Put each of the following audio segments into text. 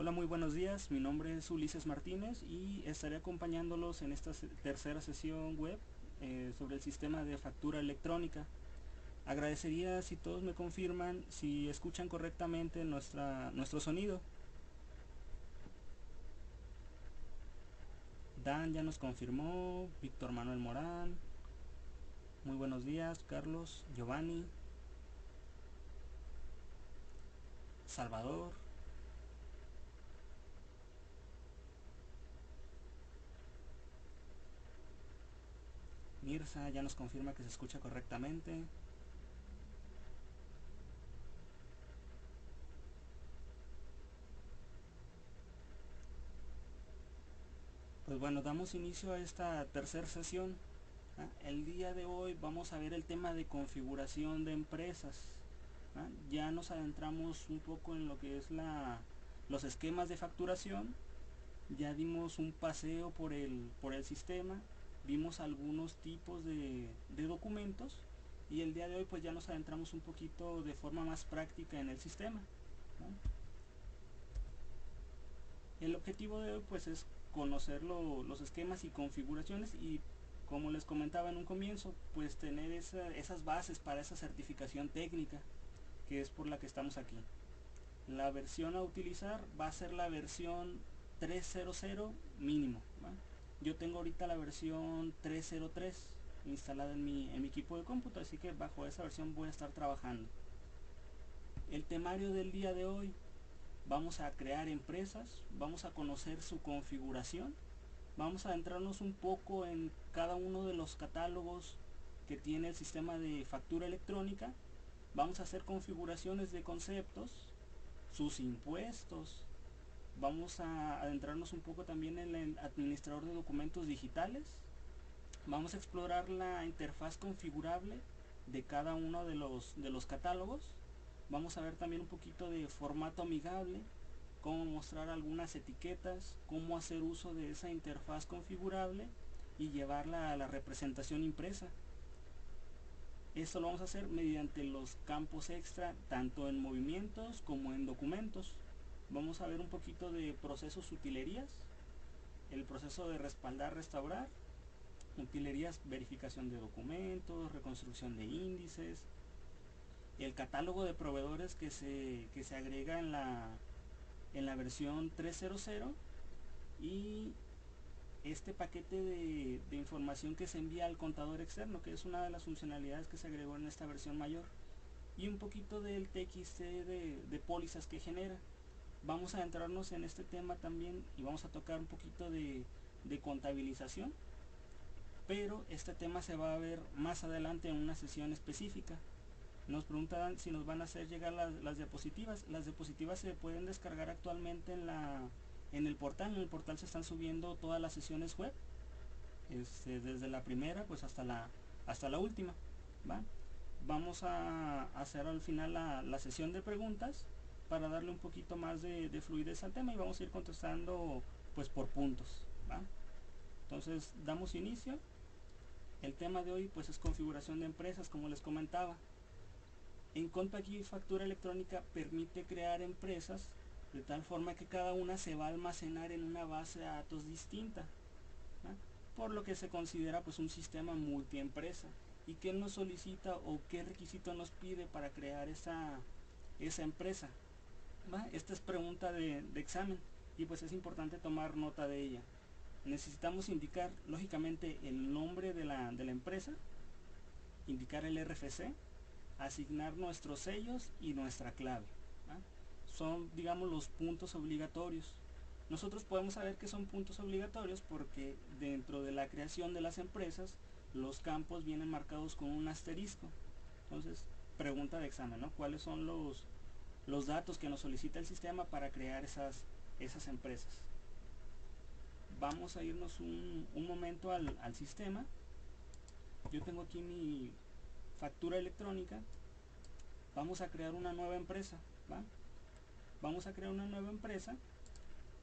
Hola, muy buenos días. Mi nombre es Ulises Martínez y estaré acompañándolos en esta tercera sesión web sobre el sistema de factura electrónica. Agradecería si todos me confirman si escuchan correctamente nuestro sonido. Dan ya nos confirmó, Víctor Manuel Morán. Muy buenos días, Carlos, Giovanni, Salvador. Mirza ya nos confirma que se escucha correctamente. Pues bueno, damos inicio a esta tercera sesión. El día de hoy vamos a ver el tema de configuración de empresas. Ya nos adentramos un poco en lo que es los esquemas de facturación. Ya dimos un paseo por el sistema, vimos algunos tipos de documentos, y el día de hoy pues ya nos adentramos un poquito de forma más práctica en el sistema, ¿no? El objetivo de hoy pues es conocer los esquemas y configuraciones, y como les comentaba en un comienzo, pues tener esas bases para esa certificación técnica, que es por la que estamos aquí. La versión a utilizar va a ser la versión 3.0.0 mínimo, ¿va? Yo tengo ahorita la versión 3.0.3 instalada en mi equipo de cómputo, así que bajo esa versión voy a estar trabajando. El temario del día de hoy: vamos a crear empresas, vamos a conocer su configuración, vamos a adentrarnos un poco en cada uno de los catálogos que tiene el sistema de factura electrónica, vamos a hacer configuraciones de conceptos, sus impuestos, vamos a adentrarnos un poco también en el administrador de documentos digitales, vamos a explorar la interfaz configurable de cada uno de los catálogos, vamos a ver también un poquito de formato amigable, cómo mostrar algunas etiquetas, cómo hacer uso de esa interfaz configurable y llevarla a la representación impresa. Esto lo vamos a hacer mediante los campos extra, tanto en movimientos como en documentos. Vamos a ver un poquito de procesos utilerías, el proceso de respaldar, restaurar, utilerías, verificación de documentos, reconstrucción de índices, el catálogo de proveedores que se agrega en la versión 3.0.0, y este paquete de información que se envía al contador externo, que es una de las funcionalidades que se agregó en esta versión mayor, y un poquito del TXT de pólizas que genera. Vamos a adentrarnos en este tema también y vamos a tocar un poquito de contabilización, pero este tema se va a ver más adelante en una sesión específica. Nos preguntan si nos van a hacer llegar las diapositivas. Las diapositivas se pueden descargar actualmente en el portal. En el portal se están subiendo todas las sesiones web, desde la primera pues hasta la última, ¿va? Vamos a hacer al final la sesión de preguntas para darle un poquito más de fluidez al tema, y vamos a ir contestando pues por puntos, ¿va? Entonces damos inicio. El tema de hoy pues es configuración de empresas, como les comentaba. En Compact Factura Electrónica permite crear empresas de tal forma que cada una se va a almacenar en una base de datos distinta, ¿no? Por lo que se considera pues un sistema multiempresa. ¿Y qué nos solicita o qué requisito nos pide para crear esa empresa? ¿Va? Esta es pregunta de examen, y pues es importante tomar nota de ella. Necesitamos indicar lógicamente el nombre de la empresa, indicar el RFC, asignar nuestros sellos y nuestra clave, ¿va? Son, digamos, los puntos obligatorios. Nosotros podemos saber que son puntos obligatorios porque dentro de la creación de las empresas los campos vienen marcados con un asterisco. Entonces, pregunta de examen, ¿no? ¿Cuáles son los datos que nos solicita el sistema para crear esas empresas? Vamos a irnos un momento al sistema. Yo tengo aquí mi factura electrónica. Vamos a crear una nueva empresa, ¿va? Vamos a crear una nueva empresa,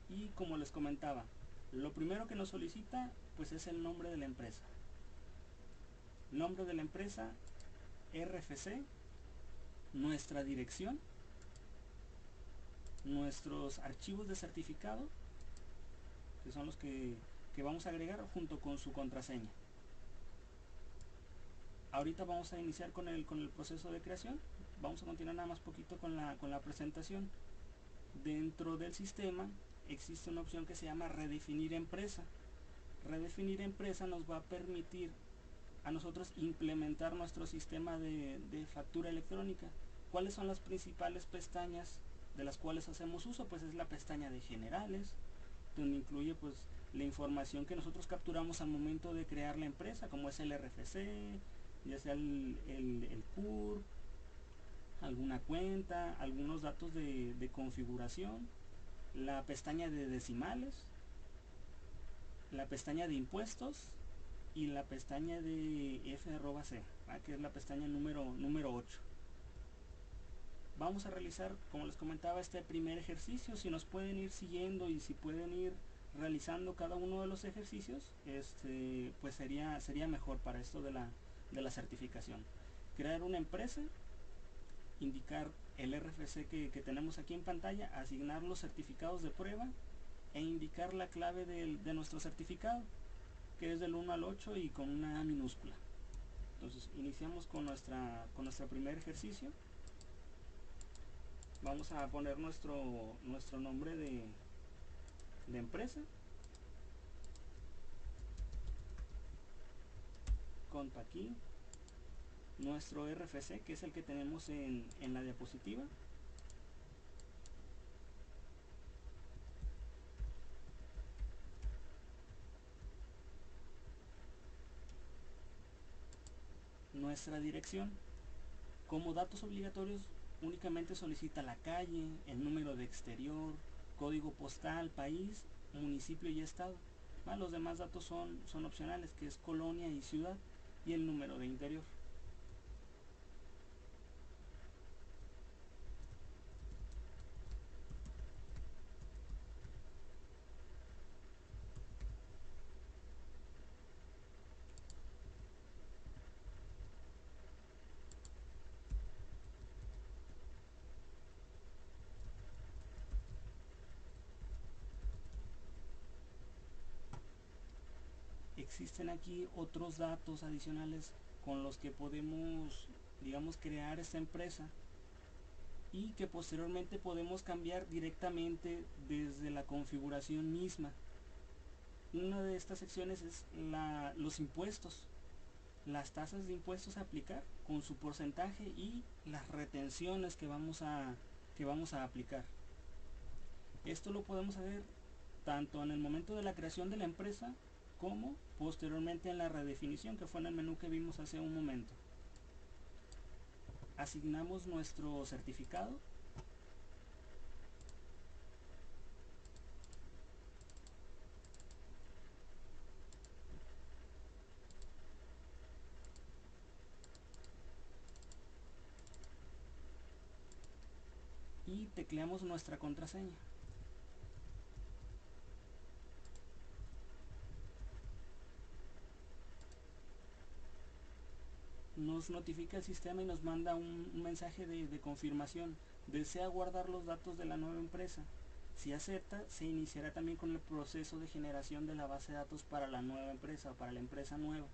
y como les comentaba, lo primero que nos solicita pues es el nombre de la empresa. Nombre de la empresa, RFC, nuestra dirección nuestros archivos de certificado, que son los que vamos a agregar junto con su contraseña. Ahorita vamos a iniciar con el proceso de creación. Vamos a continuar nada más poquito con la presentación. Dentro del sistema existe una opción que se llama redefinir empresa. Redefinir empresa nos va a permitir a nosotros implementar nuestro sistema de factura electrónica. ¿Cuáles son las principales pestañas de las cuales hacemos uso? Pues es la pestaña de generales, donde incluye pues la información que nosotros capturamos al momento de crear la empresa, como es el RFC, ya sea el CUR, alguna cuenta, algunos datos de configuración, la pestaña de decimales, la pestaña de impuestos y la pestaña de F-C, que es la pestaña número 8. Vamos a realizar, como les comentaba, este primer ejercicio. Si nos pueden ir siguiendo y si pueden ir realizando cada uno de los ejercicios, pues sería mejor para esto de la certificación. Crear una empresa, indicar el RFC que tenemos aquí en pantalla, asignar los certificados de prueba e indicar la clave de nuestro certificado, que es del 1 al 8 y con una A minúscula. Entonces iniciamos con nuestro primer ejercicio. Vamos a poner nuestro nombre de empresa, conta aquí, nuestro RFC, que es el que tenemos en la diapositiva, nuestra dirección. Como datos obligatorios únicamente solicita la calle, el número de exterior, código postal, país, municipio y estado. Los demás datos son opcionales, que es colonia y ciudad, y el número de interior. Existen aquí otros datos adicionales con los que podemos, digamos, crear esta empresa y que posteriormente podemos cambiar directamente desde la configuración misma. Una de estas secciones es los impuestos, las tasas de impuestos a aplicar con su porcentaje y las retenciones que vamos a aplicar. Esto lo podemos hacer tanto en el momento de la creación de la empresa como posteriormente en la redefinición, que fue en el menú que vimos hace un momento. Asignamos nuestro certificado, y tecleamos nuestra contraseña. Nos notifica el sistema y nos manda un mensaje de confirmación. Desea guardar los datos de la nueva empresa. Si acepta, se iniciará también con el proceso de generación de la base de datos para la nueva empresa o para la empresa nueva.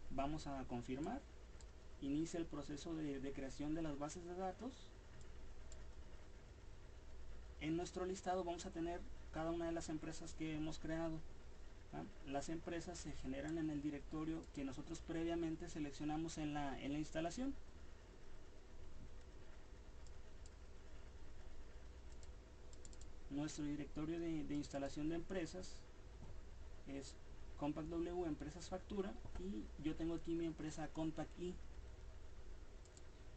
Vamos a confirmar. Inicia el proceso de creación de las bases de datos. En nuestro listado vamos a tener cada una de las empresas que hemos creado. Las empresas se generan en el directorio que nosotros previamente seleccionamos en la instalación. Nuestro directorio de instalación de empresas es Compact W Empresas Factura, y yo tengo aquí mi empresa Contact I.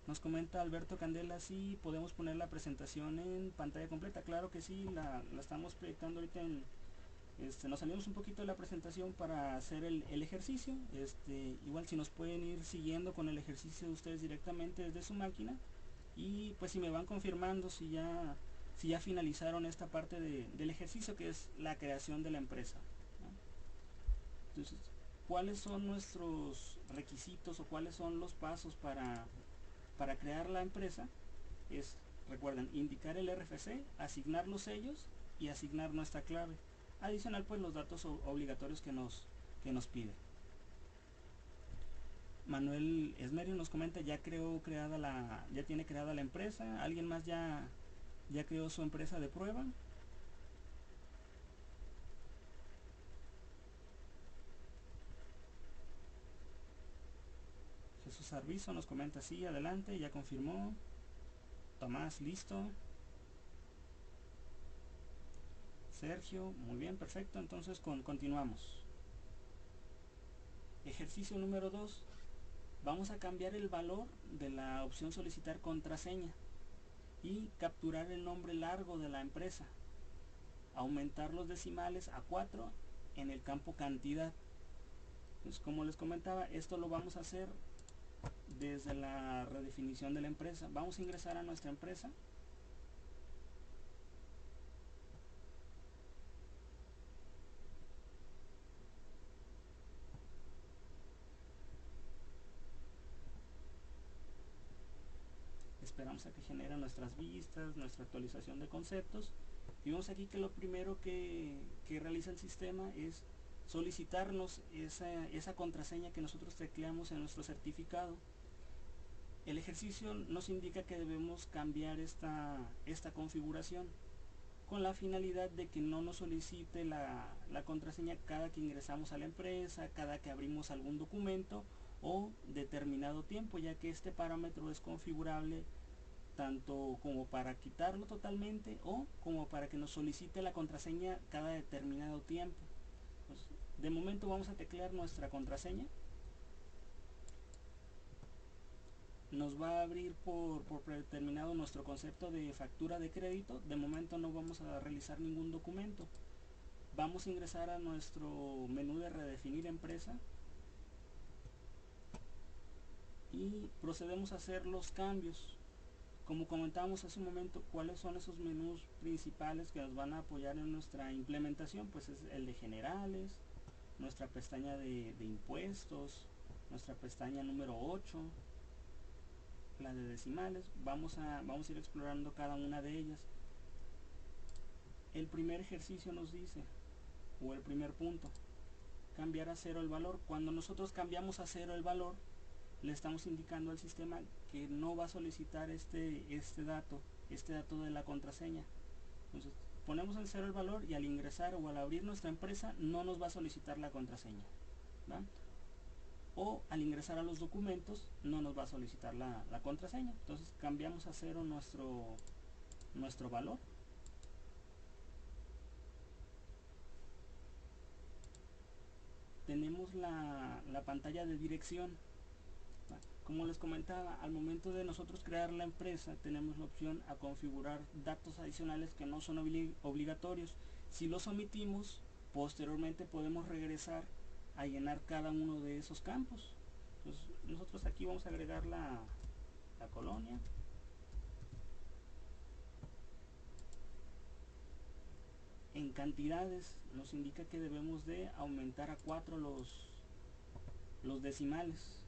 Nos comenta Alberto Candela si podemos poner la presentación en pantalla completa. Claro que sí, la estamos proyectando ahorita nos salimos un poquito de la presentación para hacer el ejercicio. Igual si nos pueden ir siguiendo con el ejercicio de ustedes directamente desde su máquina, y pues si me van confirmando si ya finalizaron esta parte del ejercicio, que es la creación de la empresa, ¿no? Entonces, ¿cuáles son nuestros requisitos o cuáles son los pasos para crear la empresa? Es Recuerden, indicar el RFC, asignar los sellos y asignar nuestra clave. Adicional, pues los datos obligatorios que nos pide. Manuel Esmerio nos comenta, ya tiene creada la empresa. ¿Alguien más ya creó su empresa de prueba? Jesús Arvizo nos comenta, sí, adelante, ya confirmó. Tomás, listo. Sergio, muy bien, perfecto. Entonces continuamos. Ejercicio número 2. Vamos a cambiar el valor de la opción solicitar contraseña y capturar el nombre largo de la empresa. Aumentar los decimales a 4 en el campo cantidad. Pues como les comentaba, esto lo vamos a hacer desde la redefinición de la empresa. Vamos a ingresar a nuestra empresa. Esperamos a que genere nuestras vistas, nuestra actualización de conceptos. Y vemos aquí que lo primero que realiza el sistema es solicitarnos esa contraseña que nosotros tecleamos en nuestro certificado. El ejercicio nos indica que debemos cambiar esta configuración con la finalidad de que no nos solicite la contraseña cada que ingresamos a la empresa, cada que abrimos algún documento o determinado tiempo, ya que este parámetro es configurable tanto como para quitarlo totalmente o como para que nos solicite la contraseña cada determinado tiempo. Pues, de momento vamos a teclear nuestra contraseña. Nos va a abrir por predeterminado nuestro concepto de factura de crédito. De momento no vamos a realizar ningún documento. Vamos a ingresar a nuestro menú de redefinir empresa y procedemos a hacer los cambios. Como comentábamos hace un momento, ¿cuáles son esos menús principales que nos van a apoyar en nuestra implementación? Pues es el de generales, nuestra pestaña de impuestos, nuestra pestaña número 8, la de decimales. Vamos a ir explorando cada una de ellas. El primer ejercicio nos dice, o el primer punto, cambiar a 0 el valor. Cuando nosotros cambiamos a 0 el valor, le estamos indicando al sistema que no va a solicitar este dato de la contraseña. Entonces ponemos en 0 el valor y al ingresar o al abrir nuestra empresa no nos va a solicitar la contraseña, ¿va? O al ingresar a los documentos no nos va a solicitar la contraseña. Entonces cambiamos a 0 nuestro valor. Tenemos la pantalla de dirección. Como les comentaba, al momento de nosotros crear la empresa tenemos la opción a configurar datos adicionales que no son obligatorios. Si los omitimos, posteriormente podemos regresar a llenar cada uno de esos campos. Entonces nosotros aquí vamos a agregar la colonia. En cantidades nos indica que debemos de aumentar a 4 los decimales.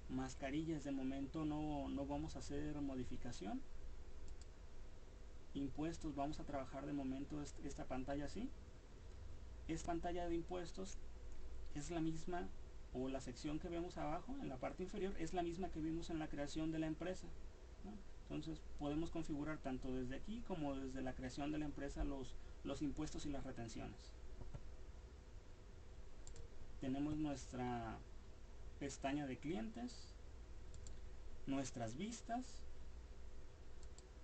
Mascarillas, de momento no vamos a hacer modificación. Impuestos, vamos a trabajar de momento esta pantalla así. Es pantalla de impuestos, es la misma, o la sección que vemos abajo en la parte inferior es la misma que vimos en la creación de la empresa, ¿no? Entonces podemos configurar tanto desde aquí como desde la creación de la empresa los impuestos y las retenciones. Tenemos nuestra pestaña de clientes, nuestras vistas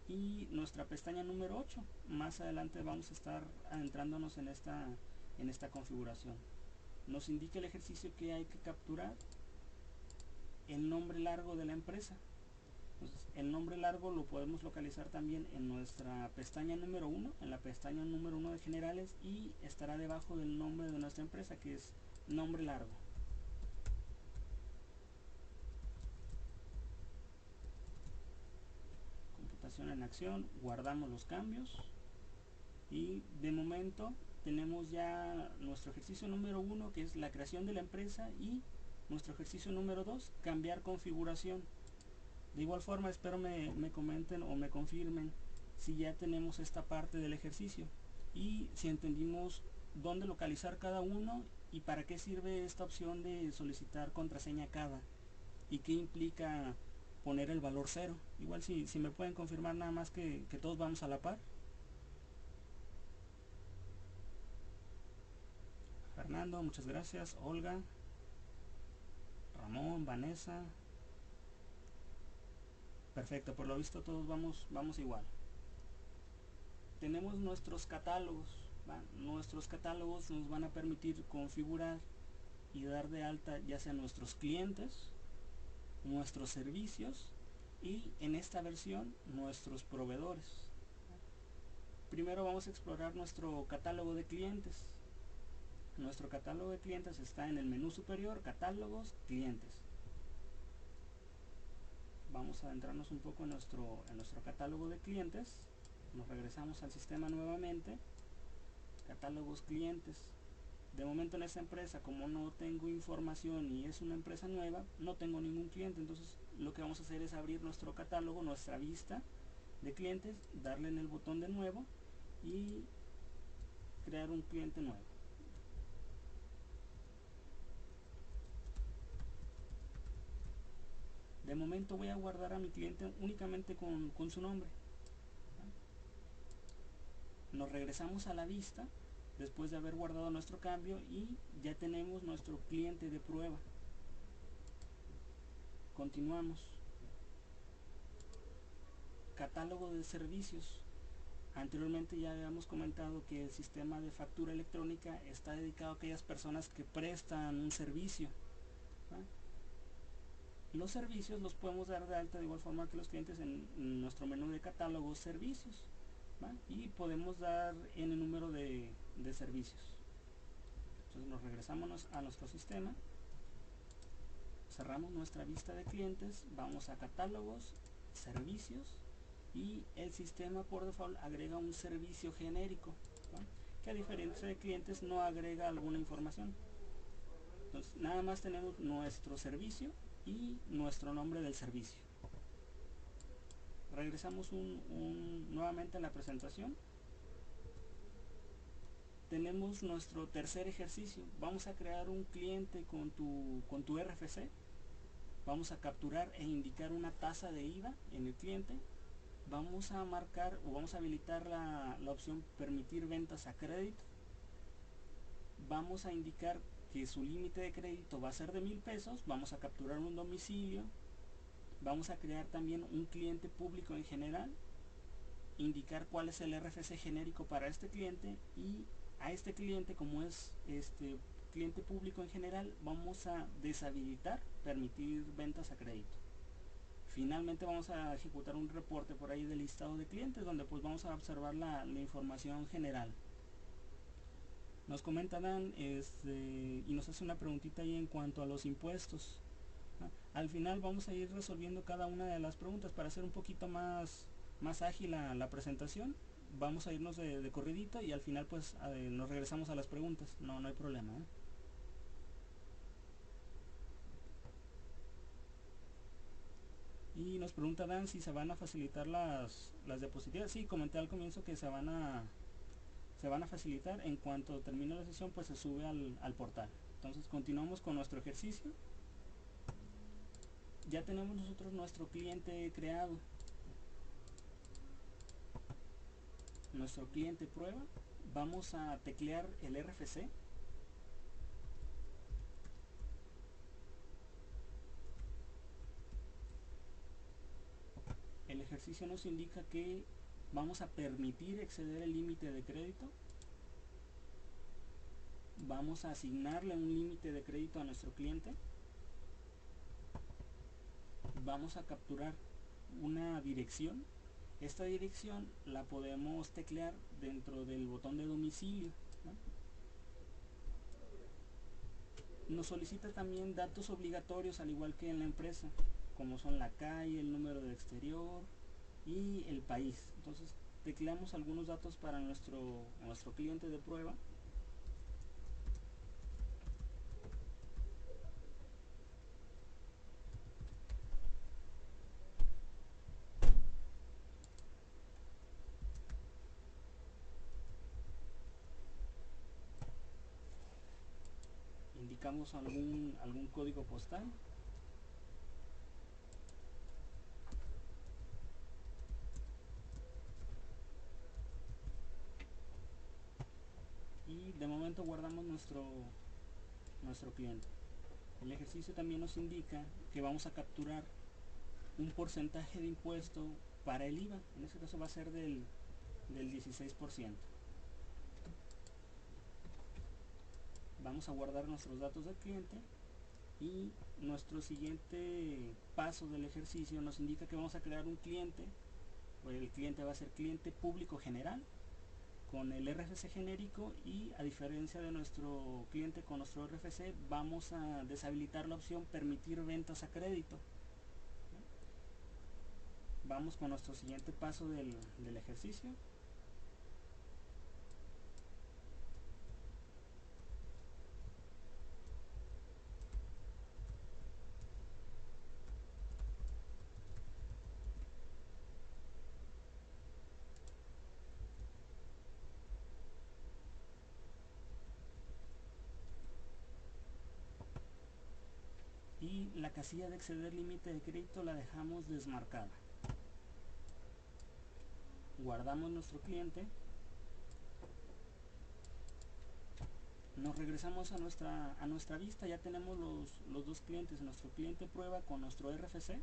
y nuestra pestaña número 8. Más adelante vamos a estar adentrándonos en esta configuración. Nos indica el ejercicio que hay que capturar el nombre largo de la empresa. Entonces, el nombre largo lo podemos localizar también en nuestra pestaña número 1, en la pestaña número 1 de generales, y estará debajo del nombre de nuestra empresa, que es nombre largo. Computación en acción, guardamos los cambios y de momento tenemos ya nuestro ejercicio número 1, que es la creación de la empresa, y nuestro ejercicio número 2, cambiar configuración. De igual forma espero me comenten o me confirmen si ya tenemos esta parte del ejercicio y si entendimos dónde localizar cada uno y para qué sirve esta opción de solicitar contraseña cada y qué implica poner el valor 0. Igual si me pueden confirmar nada más que todos vamos a la par. Fernando, muchas gracias. Olga, Ramón, Vanessa. Perfecto, por lo visto todos vamos igual. Tenemos nuestros catálogos, ¿va? Nuestros catálogos nos van a permitir configurar y dar de alta ya sea nuestros clientes, nuestros servicios y en esta versión nuestros proveedores. Primero vamos a explorar nuestro catálogo de clientes. Nuestro catálogo de clientes está en el menú superior, catálogos, clientes. Vamos a adentrarnos un poco en nuestro catálogo de clientes. Nos regresamos al sistema nuevamente, catálogos, clientes. De momento en esta empresa, como no tengo información y es una empresa nueva, no tengo ningún cliente, entonces lo que vamos a hacer es abrir nuestro catálogo, nuestra vista de clientes, darle en el botón de nuevo y crear un cliente nuevo. De momento voy a guardar a mi cliente únicamente con su nombre. Nos regresamos a la vista después de haber guardado nuestro cambio y ya tenemos nuestro cliente de prueba. Continuamos. Catálogo de servicios. Anteriormente ya habíamos comentado que el sistema de factura electrónica está dedicado a aquellas personas que prestan un servicio, ¿va? Los servicios los podemos dar de alta de igual forma que los clientes en nuestro menú de catálogos servicios, ¿va? Y podemos dar n número de servicios. Entonces nos regresamos a nuestro sistema, cerramos nuestra vista de clientes, vamos a catálogos, servicios y el sistema por default agrega un servicio genérico, ¿va? Que a diferencia de clientes no agrega alguna información. Entonces nada más tenemos nuestro servicio y nuestro nombre del servicio. Regresamos nuevamente a la presentación. Tenemos nuestro tercer ejercicio. Vamos a crear un cliente con tu RFC. Vamos a capturar e indicar una tasa de IVA en el cliente. Vamos a marcar o vamos a habilitar la opción permitir ventas a crédito. Vamos a indicar que su límite de crédito va a ser de 1000 pesos. Vamos a capturar un domicilio. Vamos a crear también un cliente público en general, indicar cuál es el RFC genérico para este cliente y a este cliente, como es cliente público en general, vamos a deshabilitar permitir ventas a crédito. Finalmente vamos a ejecutar un reporte por ahí del listado de clientes donde pues vamos a observar la información general. Nos comentan y nos hace una preguntita ahí en cuanto a los impuestos. Al final vamos a ir resolviendo cada una de las preguntas para hacer un poquito más ágil la presentación. Vamos a irnos de corridito y al final pues nos regresamos a las preguntas. No hay problema, ¿eh? Y nos pregunta Dan si se van a facilitar las diapositivas. Sí, comenté al comienzo que se van a facilitar. En cuanto termine la sesión pues se sube al portal. Entonces continuamos con nuestro ejercicio. Ya tenemos nosotros nuestro cliente creado, nuestro cliente prueba. Vamos a teclear el RFC. El ejercicio nos indica que vamos a permitir exceder el límite de crédito. Vamos a asignarle un límite de crédito a nuestro cliente. Vamos a capturar una dirección. Esta dirección la podemos teclear dentro del botón de domicilio, ¿no? Nos solicita también datos obligatorios al igual que en la empresa, como son la calle, el número de exterior y el país. Entonces tecleamos algunos datos para nuestro cliente de prueba. indicamos algún código postal. Y de momento guardamos nuestro cliente. El ejercicio también nos indica que vamos a capturar un porcentaje de impuesto para el IVA. En este caso va a ser del 16%. Vamos a guardar nuestros datos del cliente y nuestro siguiente paso del ejercicio nos indica que vamos a crear un cliente. El cliente va a ser cliente público general con el RFC genérico, y a diferencia de nuestro cliente con nuestro RFC vamos a deshabilitar la opción permitir ventas a crédito. Vamos con nuestro siguiente paso del ejercicio. Y la casilla de exceder límite de crédito la dejamos desmarcada. Guardamos nuestro cliente. Nos regresamos a nuestra vista. Ya tenemos los dos clientes, nuestro cliente prueba con nuestro RFC.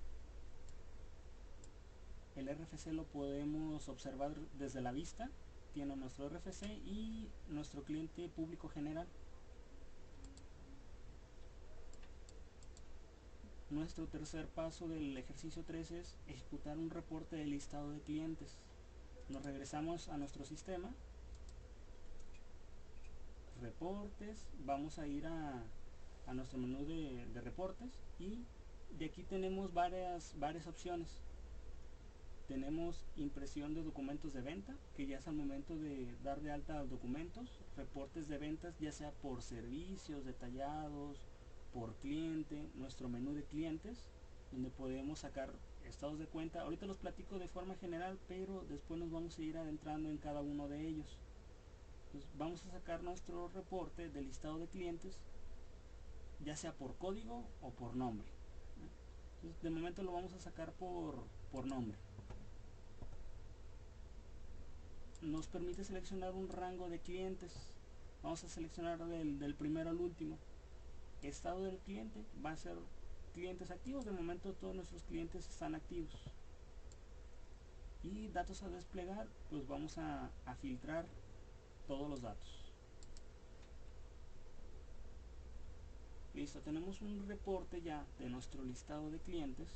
El RFC lo podemos observar desde la vista. Tiene nuestro RFC y nuestro cliente público general. Nuestro tercer paso del ejercicio 3 es ejecutar un reporte de listado de clientes. Nos regresamos a nuestro sistema, reportes, vamos a ir a nuestro menú de reportes, y de aquí tenemos varias opciones. Tenemos impresión de documentos de venta, que ya es al momento de dar de alta documentos, reportes de ventas ya sea por servicios detallados, por cliente, nuestro menú de clientes, donde podemos sacar estados de cuenta. Ahorita los platico de forma general, pero después nos vamos a ir adentrando en cada uno de ellos. Entonces, vamos a sacar nuestro reporte del listado de clientes, ya sea por código o por nombre. Entonces, de momento lo vamos a sacar por nombre. Nos permite seleccionar un rango de clientes. Vamos a seleccionar del primero al último. Estado del cliente va a ser clientes activos. De momento todos nuestros clientes están activos. Y datos a desplegar, pues vamos a filtrar todos los datos. Listo, tenemos un reporte ya de nuestro listado de clientes,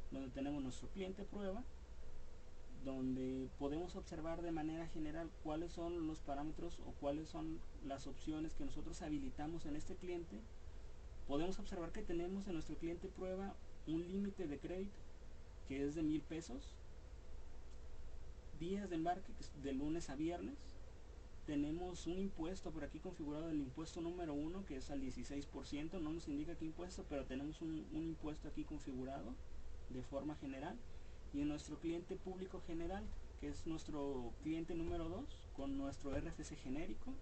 donde tenemos nuestro cliente prueba, donde podemos observar de manera general cuáles son los parámetros o cuáles son las opciones que nosotros habilitamos en este cliente. Podemos observar que tenemos en nuestro cliente prueba un límite de crédito que es de 1000 pesos, días de embarque que es de lunes a viernes. Tenemos un impuesto por aquí configurado, el impuesto número 1, que es al 16%, no nos indica qué impuesto, pero tenemos un impuesto aquí configurado de forma general. Y en nuestro cliente público general, que es nuestro cliente número 2, con nuestro RFC genérico,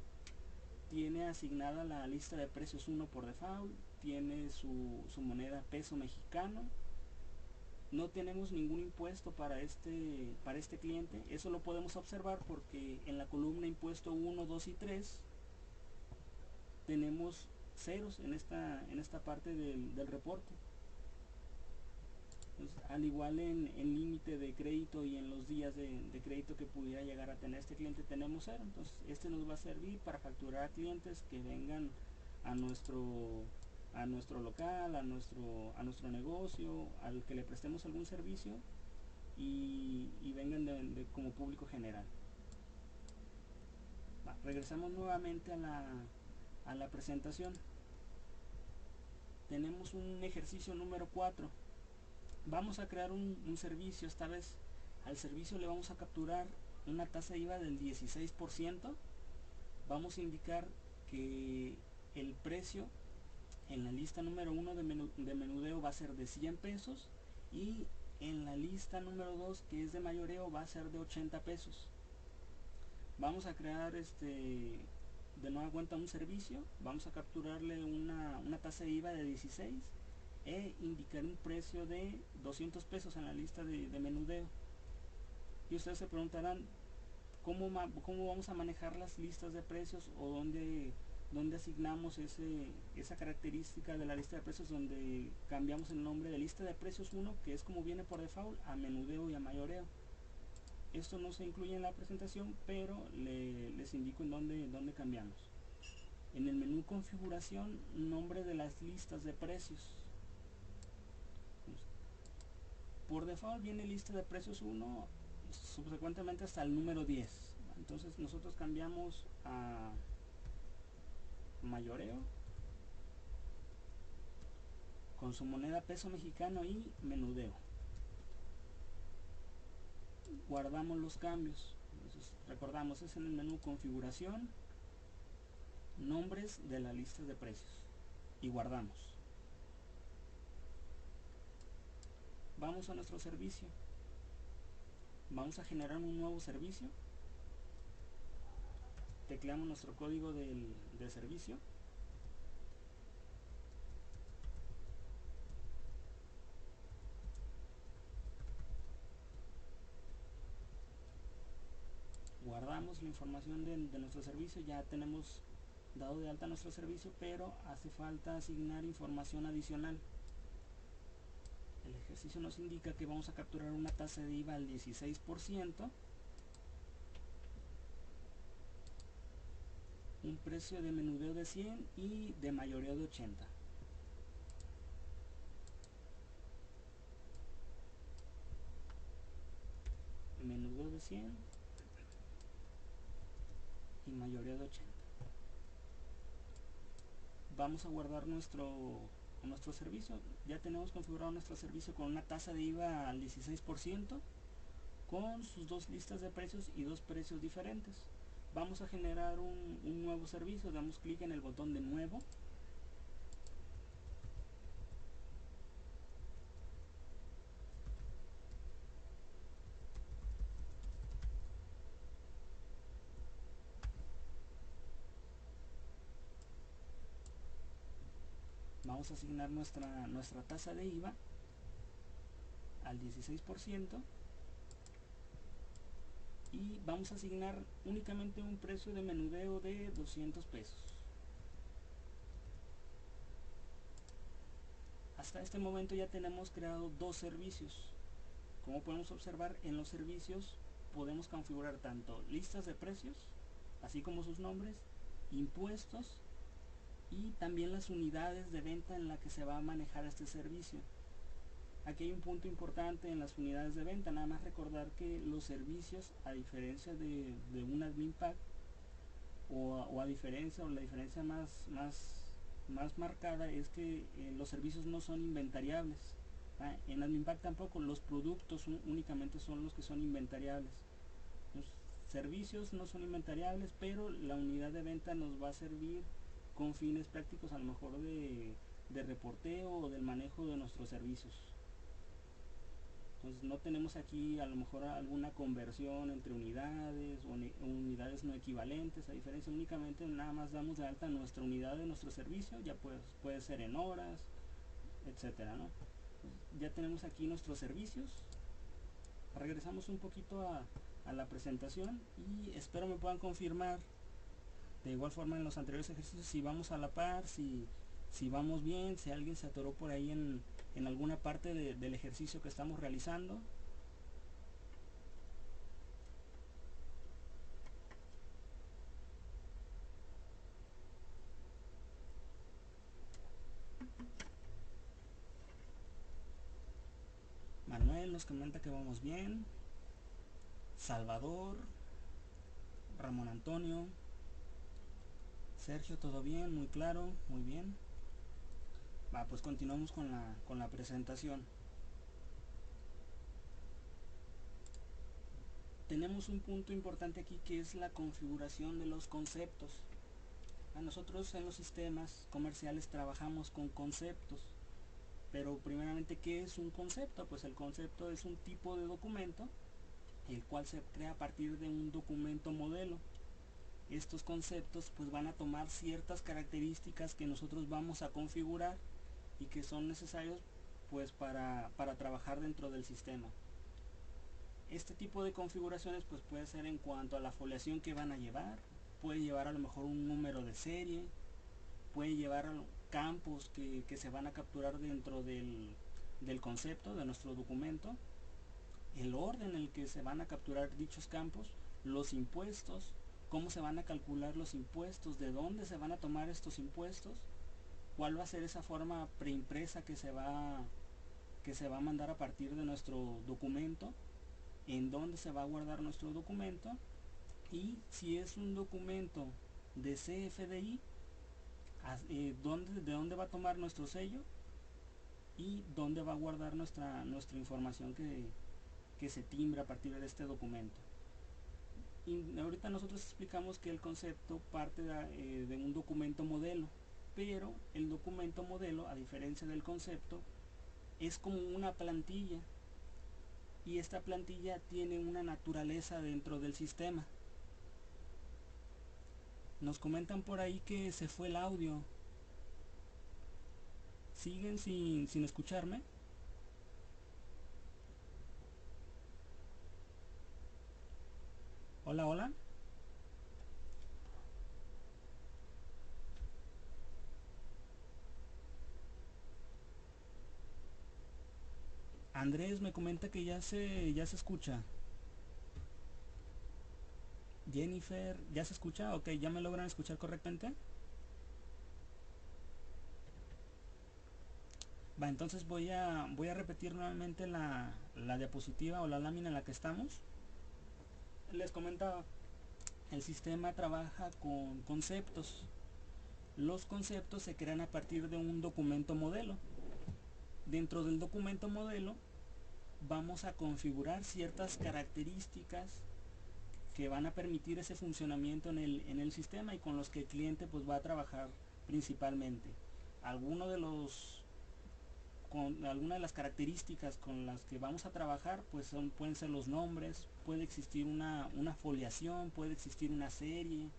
tiene asignada la lista de precios 1 por default, tiene su moneda peso mexicano. No tenemos ningún impuesto para este cliente. Eso lo podemos observar porque en la columna impuesto 1, 2 y 3 tenemos ceros en esta parte del reporte. Entonces, al igual en límite de crédito y en los días de crédito que pudiera llegar a tener este cliente tenemos 0. Entonces este nos va a servir para facturar a clientes que vengan a nuestro local, a nuestro negocio, al que le prestemos algún servicio, y vengan como público general. Regresamos nuevamente a la presentación. Tenemos un ejercicio número 4. Vamos a crear un servicio. Esta vez al servicio le vamos a capturar una tasa de IVA del 16%. Vamos a indicar que el precio en la lista número 1 de menudeo va a ser de 100 pesos, y en la lista número 2, que es de mayoreo, va a ser de 80 pesos. Vamos a crear de nueva cuenta un servicio, vamos a capturarle una tasa de IVA de 16 e indicar un precio de 200 pesos en la lista de menudeo. Y ustedes se preguntarán, ¿cómo vamos a manejar las listas de precios, o dónde asignamos esa característica de la lista de precios donde cambiamos el nombre de lista de precios 1, que es como viene por default, a menudeo y a mayoreo? Esto no se incluye en la presentación, pero les indico en dónde cambiamos. En el menú configuración, nombre de las listas de precios. Por default viene lista de precios 1, subsecuentemente hasta el número 10. Entonces nosotros cambiamos a mayoreo con su moneda peso mexicano y menudeo. Guardamos los cambios. Entonces, recordamos, es en el menú configuración, nombres de la lista de precios, y guardamos. Vamos a nuestro servicio, vamos a generar un nuevo servicio, tecleamos nuestro código del servicio, guardamos la información de nuestro servicio. Ya tenemos dado de alta nuestro servicio, pero hace falta asignar información adicional. El ejercicio nos indica que vamos a capturar una tasa de IVA al 16%, un precio de menudeo de 100 y de mayoreo de 80. Menudeo de 100 y mayoreo de 80. Vamos a guardar nuestro servicio. Ya tenemos configurado nuestro servicio con una tasa de IVA al 16%, con sus dos listas de precios y dos precios diferentes. Vamos a generar un nuevo servicio. Damos clic en el botón de nuevo, vamos a asignar nuestra tasa de IVA al 16% y vamos a asignar únicamente un precio de menudeo de 200 pesos. Hasta este momento ya tenemos creado dos servicios. Como podemos observar, en los servicios podemos configurar tanto listas de precios, así como sus nombres, impuestos y también las unidades de venta en la que se va a manejar este servicio. Aquí hay un punto importante en las unidades de venta. Nada más recordar que los servicios, a diferencia de un admin pack, o la diferencia más marcada, es que los servicios no son inventariables. En admin pack tampoco. Los productos únicamente son los que son inventariables. Los servicios no son inventariables, pero la unidad de venta nos va a servir con fines prácticos, a lo mejor de reporteo o del manejo de nuestros servicios. Entonces no tenemos aquí a lo mejor alguna conversión entre unidades o unidades no equivalentes. A diferencia, únicamente nada más damos de alta nuestra unidad de nuestro servicio. Ya puede ser en horas, etcétera, ¿no? Ya tenemos aquí nuestros servicios. Regresamos un poquito a la presentación y espero me puedan confirmar de igual forma en los anteriores ejercicios si vamos a la par, si vamos bien, si alguien se atoró por ahí en alguna parte del ejercicio que estamos realizando. Manuel nos comenta que vamos bien. Salvador, Ramón Antonio, Sergio, todo bien, muy claro, muy bien. Pues continuamos con la presentación. Tenemos un punto importante aquí, que es la configuración de los conceptos. Nosotros en los sistemas comerciales trabajamos con conceptos, pero primeramente, ¿qué es un concepto? Pues el concepto es un tipo de documento el cual se crea a partir de un documento modelo. estos conceptos pues van a tomar ciertas características que nosotros vamos a configurar y que son necesarios pues para trabajar dentro del sistema. Este tipo de configuraciones pues puede ser en cuanto a la foliación que van a llevar, puede llevar a lo mejor un número de serie, puede llevar a campos que se van a capturar dentro del concepto de nuestro documento, el orden en el que se van a capturar dichos campos, los impuestos, cómo se van a calcular los impuestos, de dónde se van a tomar estos impuestos, cuál va a ser esa forma preimpresa que se va a mandar a partir de nuestro documento, en dónde se va a guardar nuestro documento, y si es un documento de CFDI, de dónde va a tomar nuestro sello y dónde va a guardar nuestra información que se timbra a partir de este documento. Y ahorita nosotros explicamos que el concepto parte de un documento modelo, pero el documento modelo, a diferencia del concepto, es como una plantilla, y esta plantilla tiene una naturaleza dentro del sistema. Nos comentan por ahí que se fue el audio. ¿Siguen sin escucharme? Hola, hola. Andrés me comenta que ya se escucha. Jennifer, ¿ya se escucha? Ok, ¿ya me logran escuchar correctamente? Va, entonces voy a repetir nuevamente la diapositiva o la lámina en la que estamos. Les comentaba, el sistema trabaja con conceptos. Los conceptos se crean a partir de un documento modelo. Dentro del documento modelo vamos a configurar ciertas características que van a permitir ese funcionamiento en el sistema y con los que el cliente pues va a trabajar principalmente. Algunas de las características con las que vamos a trabajar pues pueden ser los nombres, puede existir una foliación, puede existir una serie,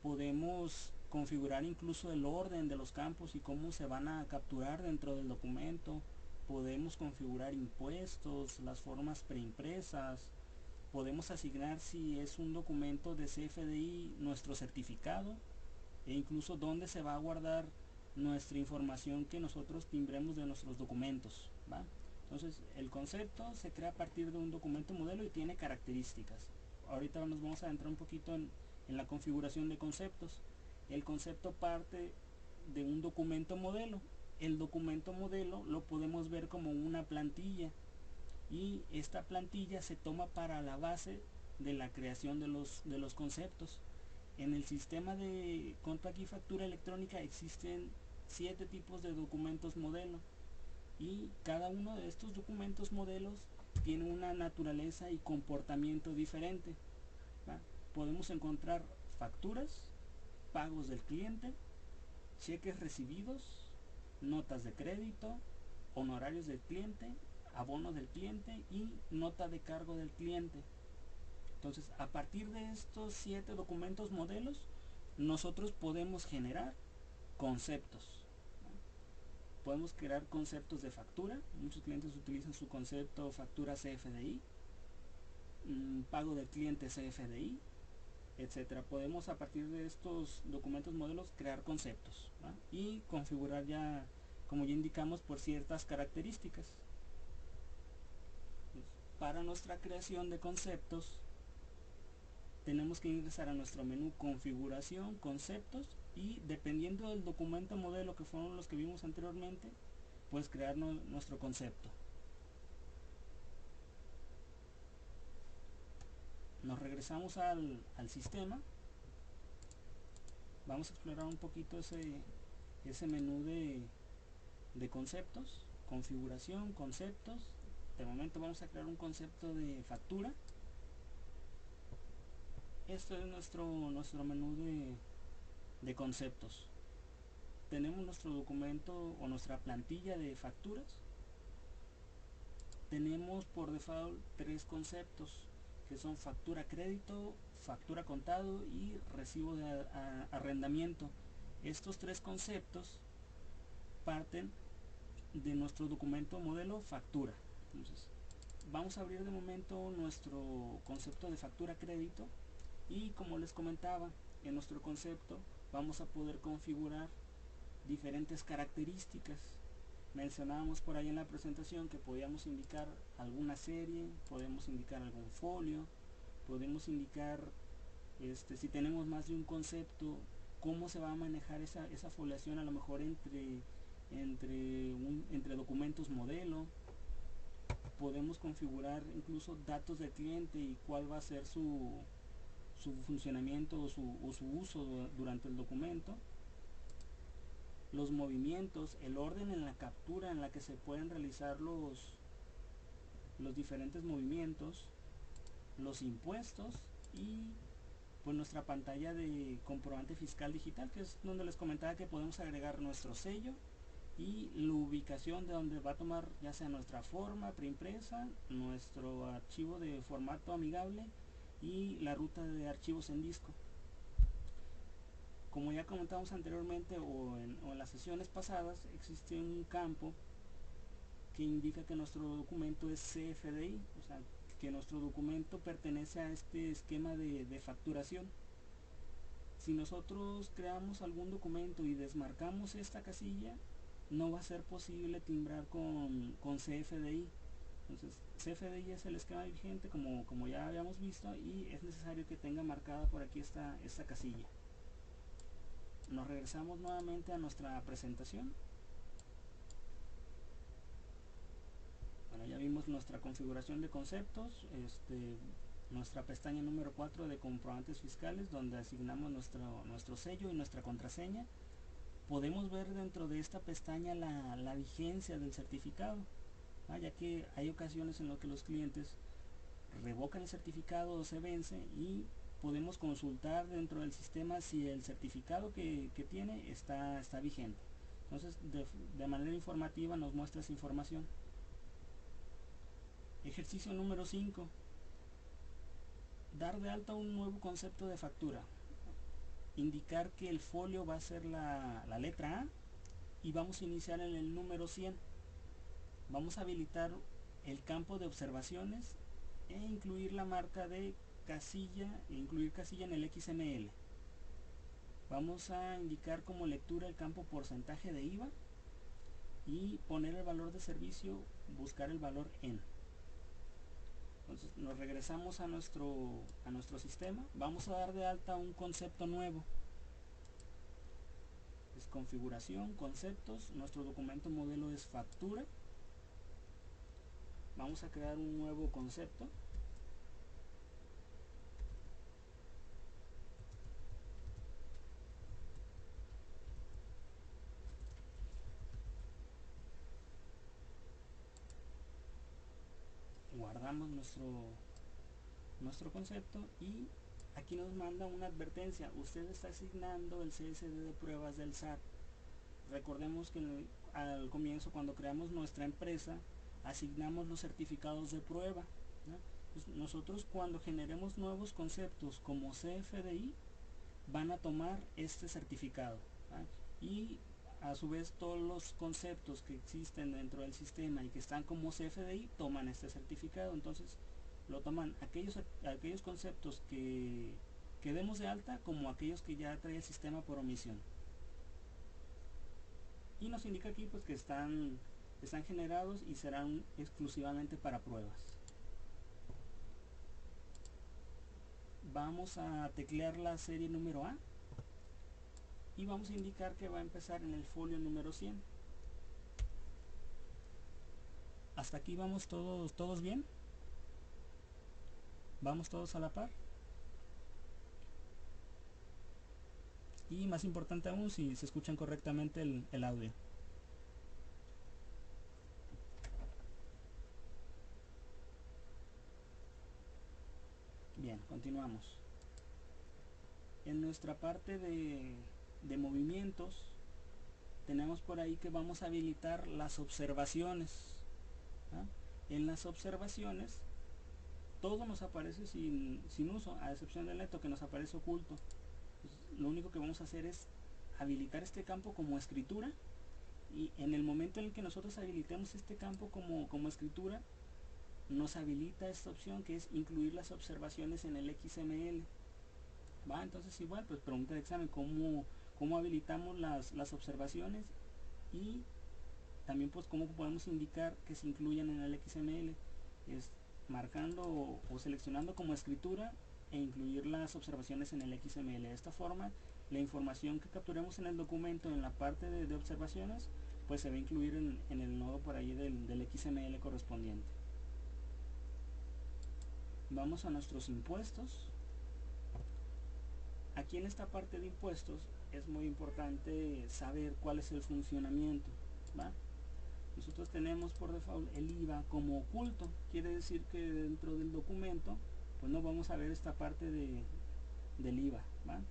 podemos configurar incluso el orden de los campos y cómo se van a capturar dentro del documento, podemos configurar impuestos, las formas preimpresas, podemos asignar, si es un documento de CFDI, nuestro certificado e incluso dónde se va a guardar nuestra información que nosotros timbremos de nuestros documentos, ¿va? Entonces el concepto se crea a partir de un documento modelo y tiene características. Ahorita nos vamos a adentrar un poquito en la configuración de conceptos. El concepto parte de un documento modelo. El documento modelo lo podemos ver como una plantilla, y esta plantilla se toma para la base de la creación de los conceptos. En el sistema de contract y factura electrónica existen 7 tipos de documentos modelo, y cada uno de estos documentos modelos tiene una naturaleza y comportamiento diferente, ¿va? Podemos encontrar facturas, pagos del cliente, cheques recibidos, notas de crédito, honorarios del cliente, abono del cliente y nota de cargo del cliente. Entonces, a partir de estos 7 documentos modelos, nosotros podemos generar conceptos. Podemos crear conceptos de factura. Muchos clientes utilizan su concepto factura CFDI, pago del cliente CFDI, etcétera. Podemos, a partir de estos documentos modelos, crear conceptos, ¿va? Y configurar ya, como ya indicamos, por ciertas características. Para nuestra creación de conceptos tenemos que ingresar a nuestro menú configuración, conceptos, y dependiendo del documento modelo que fueron los que vimos anteriormente, pues crear nuestro concepto. Nos regresamos al sistema. Vamos a explorar un poquito ese menú de conceptos, configuración, conceptos. De momento vamos a crear un concepto de factura. Esto es nuestro menú de conceptos. Tenemos nuestro documento o nuestra plantilla de facturas. Tenemos por default 3 conceptos, que son factura crédito, factura contado y recibo de arrendamiento. Estos tres conceptos parten de nuestro documento modelo factura. Entonces vamos a abrir de momento nuestro concepto de factura crédito, y como les comentaba, en nuestro concepto vamos a poder configurar diferentes características. Mencionábamos por ahí en la presentación que podíamos indicar alguna serie, podemos indicar algún folio, podemos indicar si tenemos más de un concepto, cómo se va a manejar esa foliación, a lo mejor entre documentos modelo. Podemos configurar incluso datos del cliente y cuál va a ser su funcionamiento o su uso durante el documento. Los movimientos, el orden en la captura en la que se pueden realizar los diferentes movimientos, los impuestos y pues nuestra pantalla de comprobante fiscal digital, que es donde les comentaba que podemos agregar nuestro sello y la ubicación de donde va a tomar ya sea nuestra forma preimpresa, nuestro archivo de formato amigable y la ruta de archivos en disco. Como ya comentamos anteriormente o en las sesiones pasadas, existe un campo que indica que nuestro documento es CFDI, o sea que nuestro documento pertenece a este esquema de facturación. Si nosotros creamos algún documento y desmarcamos esta casilla, no va a ser posible timbrar con CFDI. Entonces CFDI es el esquema vigente como ya habíamos visto, y es necesario que tenga marcada por aquí esta casilla. Nos regresamos nuevamente a nuestra presentación. Bueno, ya vimos nuestra configuración de conceptos, nuestra pestaña número 4 de comprobantes fiscales, donde asignamos nuestro sello y nuestra contraseña. Podemos ver dentro de esta pestaña la vigencia del certificado, ya que hay ocasiones en las que los clientes revocan el certificado o se vence, y podemos consultar dentro del sistema si el certificado que tiene está vigente. Entonces de manera informativa nos muestra esa información. Ejercicio número 5. Dar de alta un nuevo concepto de factura. Indicar que el folio va a ser la letra A y vamos a iniciar en el número 100. Vamos a habilitar el campo de observaciones e incluir la marca de casilla, incluir casilla en el XML. Vamos a indicar como lectura el campo porcentaje de IVA y poner el valor de servicio, buscar el valor en. Entonces nos regresamos a nuestro sistema. Vamos a dar de alta un concepto nuevo. Es configuración, conceptos. Nuestro documento modelo es factura. Vamos a crear un nuevo concepto. Guardamos nuestro concepto y aquí nos manda una advertencia. Usted está asignando el CSD de pruebas del SAT. Recordemos que al comienzo, cuando creamos nuestra empresa, asignamos los certificados de prueba, ¿no? Pues nosotros cuando generemos nuevos conceptos como CFDI, van a tomar este certificado, ¿no? Y a su vez todos los conceptos que existen dentro del sistema y que están como CFDI toman este certificado. Entonces lo toman aquellos conceptos que demos de alta como aquellos que ya trae el sistema por omisión. Y nos indica aquí pues que están generados y serán exclusivamente para pruebas. Vamos a teclear la serie número A y vamos a indicar que va a empezar en el folio número 100. Hasta aquí vamos todos bien. Vamos todos a la par. Y más importante aún, si se escuchan correctamente el audio. Bien, continuamos. En nuestra parte de movimientos tenemos por ahí que vamos a habilitar las observaciones, ¿no? En las observaciones todo nos aparece sin uso, a excepción del neto que nos aparece oculto. Entonces, lo único que vamos a hacer es habilitar este campo como escritura, y en el momento en el que nosotros habilitemos este campo como escritura, nos habilita esta opción que es incluir las observaciones en el XML. ¿Va? Entonces igual, pues pregunta de examen, ¿cómo habilitamos las observaciones? Y también pues cómo podemos indicar que se incluyan en el XML. Es marcando o seleccionando como escritura e incluir las observaciones en el XML. De esta forma, la información que capturemos en el documento en la parte de observaciones, pues se va a incluir en el nodo por ahí del XML correspondiente. Vamos a nuestros impuestos. Aquí en esta parte de impuestos es muy importante saber cuál es el funcionamiento, ¿va? Nosotros tenemos por default el IVA como oculto, quiere decir que dentro del documento pues no vamos a ver esta parte del IVA, ¿va?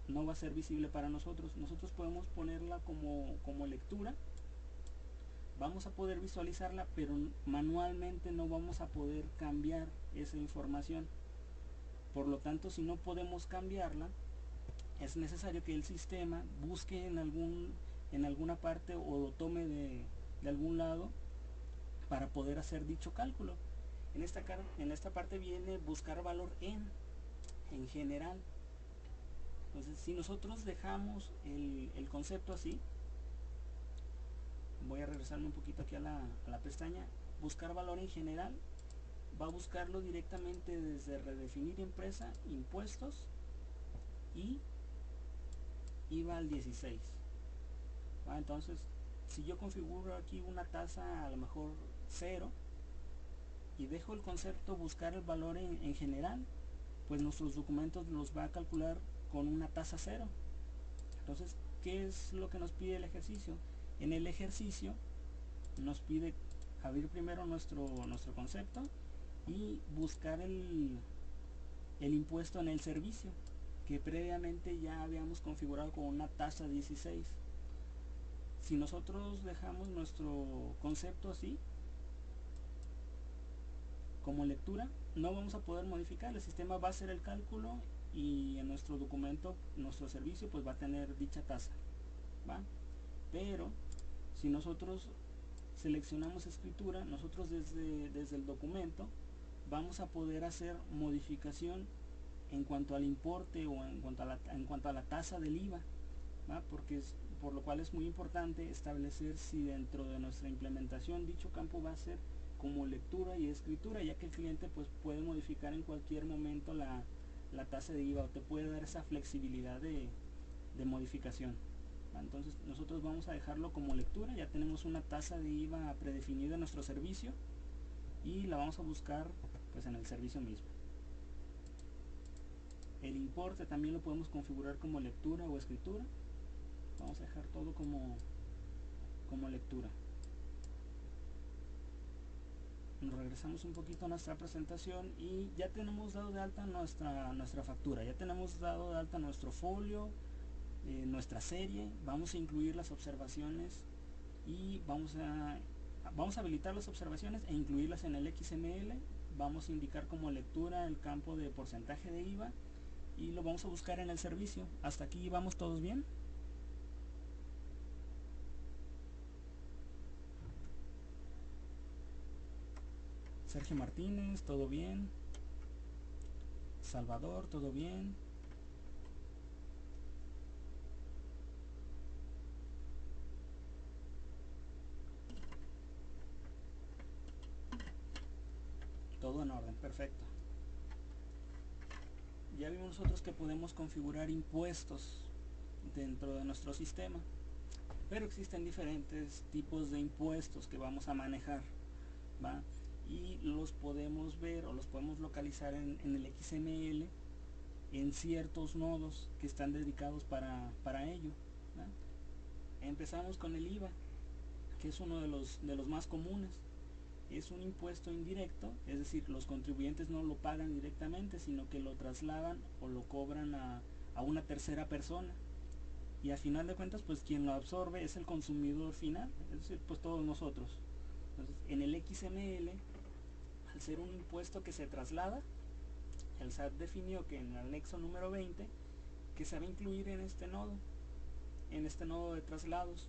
No va a ser visible para nosotros. Nosotros podemos ponerla como lectura, vamos a poder visualizarla, pero manualmente no vamos a poder cambiar esa información. Por lo tanto, si no podemos cambiarla, es necesario que el sistema busque en alguna parte o lo tome de algún lado para poder hacer dicho cálculo. En esta parte viene buscar valor en general. Entonces, si nosotros dejamos el concepto así, voy a regresarme un poquito aquí a la pestaña, buscar valor en general, va a buscarlo directamente desde redefinir empresa, impuestos y IVA al 16. Entonces, si yo configuro aquí una tasa a lo mejor 0 y dejo el concepto buscar el valor en general, pues nuestros documentos los va a calcular con una tasa 0. Entonces, ¿qué es lo que nos pide el ejercicio? En el ejercicio nos pide abrir primero nuestro concepto y buscar el impuesto en el servicio que previamente ya habíamos configurado con una tasa 16. Si nosotros dejamos nuestro concepto así como lectura, no vamos a poder modificar, el sistema va a hacer el cálculo y en nuestro documento, nuestro servicio pues va a tener dicha tasa, ¿va? Pero si nosotros seleccionamos escritura, nosotros desde el documento vamos a poder hacer modificación en cuanto al importe o en cuanto a la tasa del IVA, ¿va? Por lo cual es muy importante establecer si dentro de nuestra implementación dicho campo va a ser como lectura y escritura, ya que el cliente pues puede modificar en cualquier momento la tasa de IVA o te puede dar esa flexibilidad de modificación. Entonces nosotros vamos a dejarlo como lectura, ya tenemos una tasa de IVA predefinida en nuestro servicio y la vamos a buscar pues en el servicio mismo. El importe también lo podemos configurar como lectura o escritura. Vamos a dejar todo como lectura. Nos regresamos un poquito a nuestra presentación y ya tenemos dado de alta nuestra factura, ya tenemos dado de alta nuestro folio, nuestra serie. Vamos a incluir las observaciones y vamos a habilitar las observaciones e incluirlas en el XML. Vamos a indicar como lectura el campo de porcentaje de IVA y lo vamos a buscar en el servicio. Hasta aquí vamos todos bien. Sergio Martínez, todo bien. Salvador, todo bien. Todo en orden, perfecto. Ya vimos nosotros que podemos configurar impuestos dentro de nuestro sistema, pero existen diferentes tipos de impuestos que vamos a manejar, ¿va? Y los podemos ver o los podemos localizar en el XML en ciertos nodos que están dedicados para ello, ¿va? Empezamos con el IVA, que es uno de los más comunes. Es un impuesto indirecto, es decir, los contribuyentes no lo pagan directamente, sino que lo trasladan o lo cobran a una tercera persona. Y a final de cuentas, pues quien lo absorbe es el consumidor final, es decir, pues todos nosotros. Entonces, en el XML al ser un impuesto que se traslada, el SAT definió que en el anexo número 20 que se va a incluir en este nodo de traslados.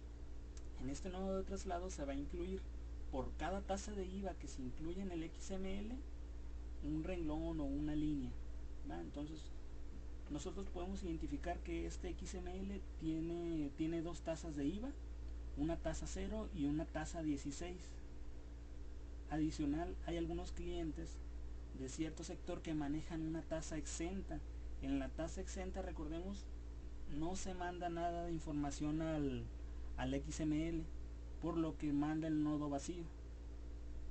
En este nodo de traslados se va a incluir por cada tasa de IVA que se incluye en el XML un renglón o una línea, ¿va? Entonces nosotros podemos identificar que este XML tiene dos tasas de IVA, una tasa 0 y una tasa 16. Adicional, hay algunos clientes de cierto sector que manejan una tasa exenta. En la tasa exenta, recordemos, no se manda nada de información al XML, por lo que manda el nodo vacío.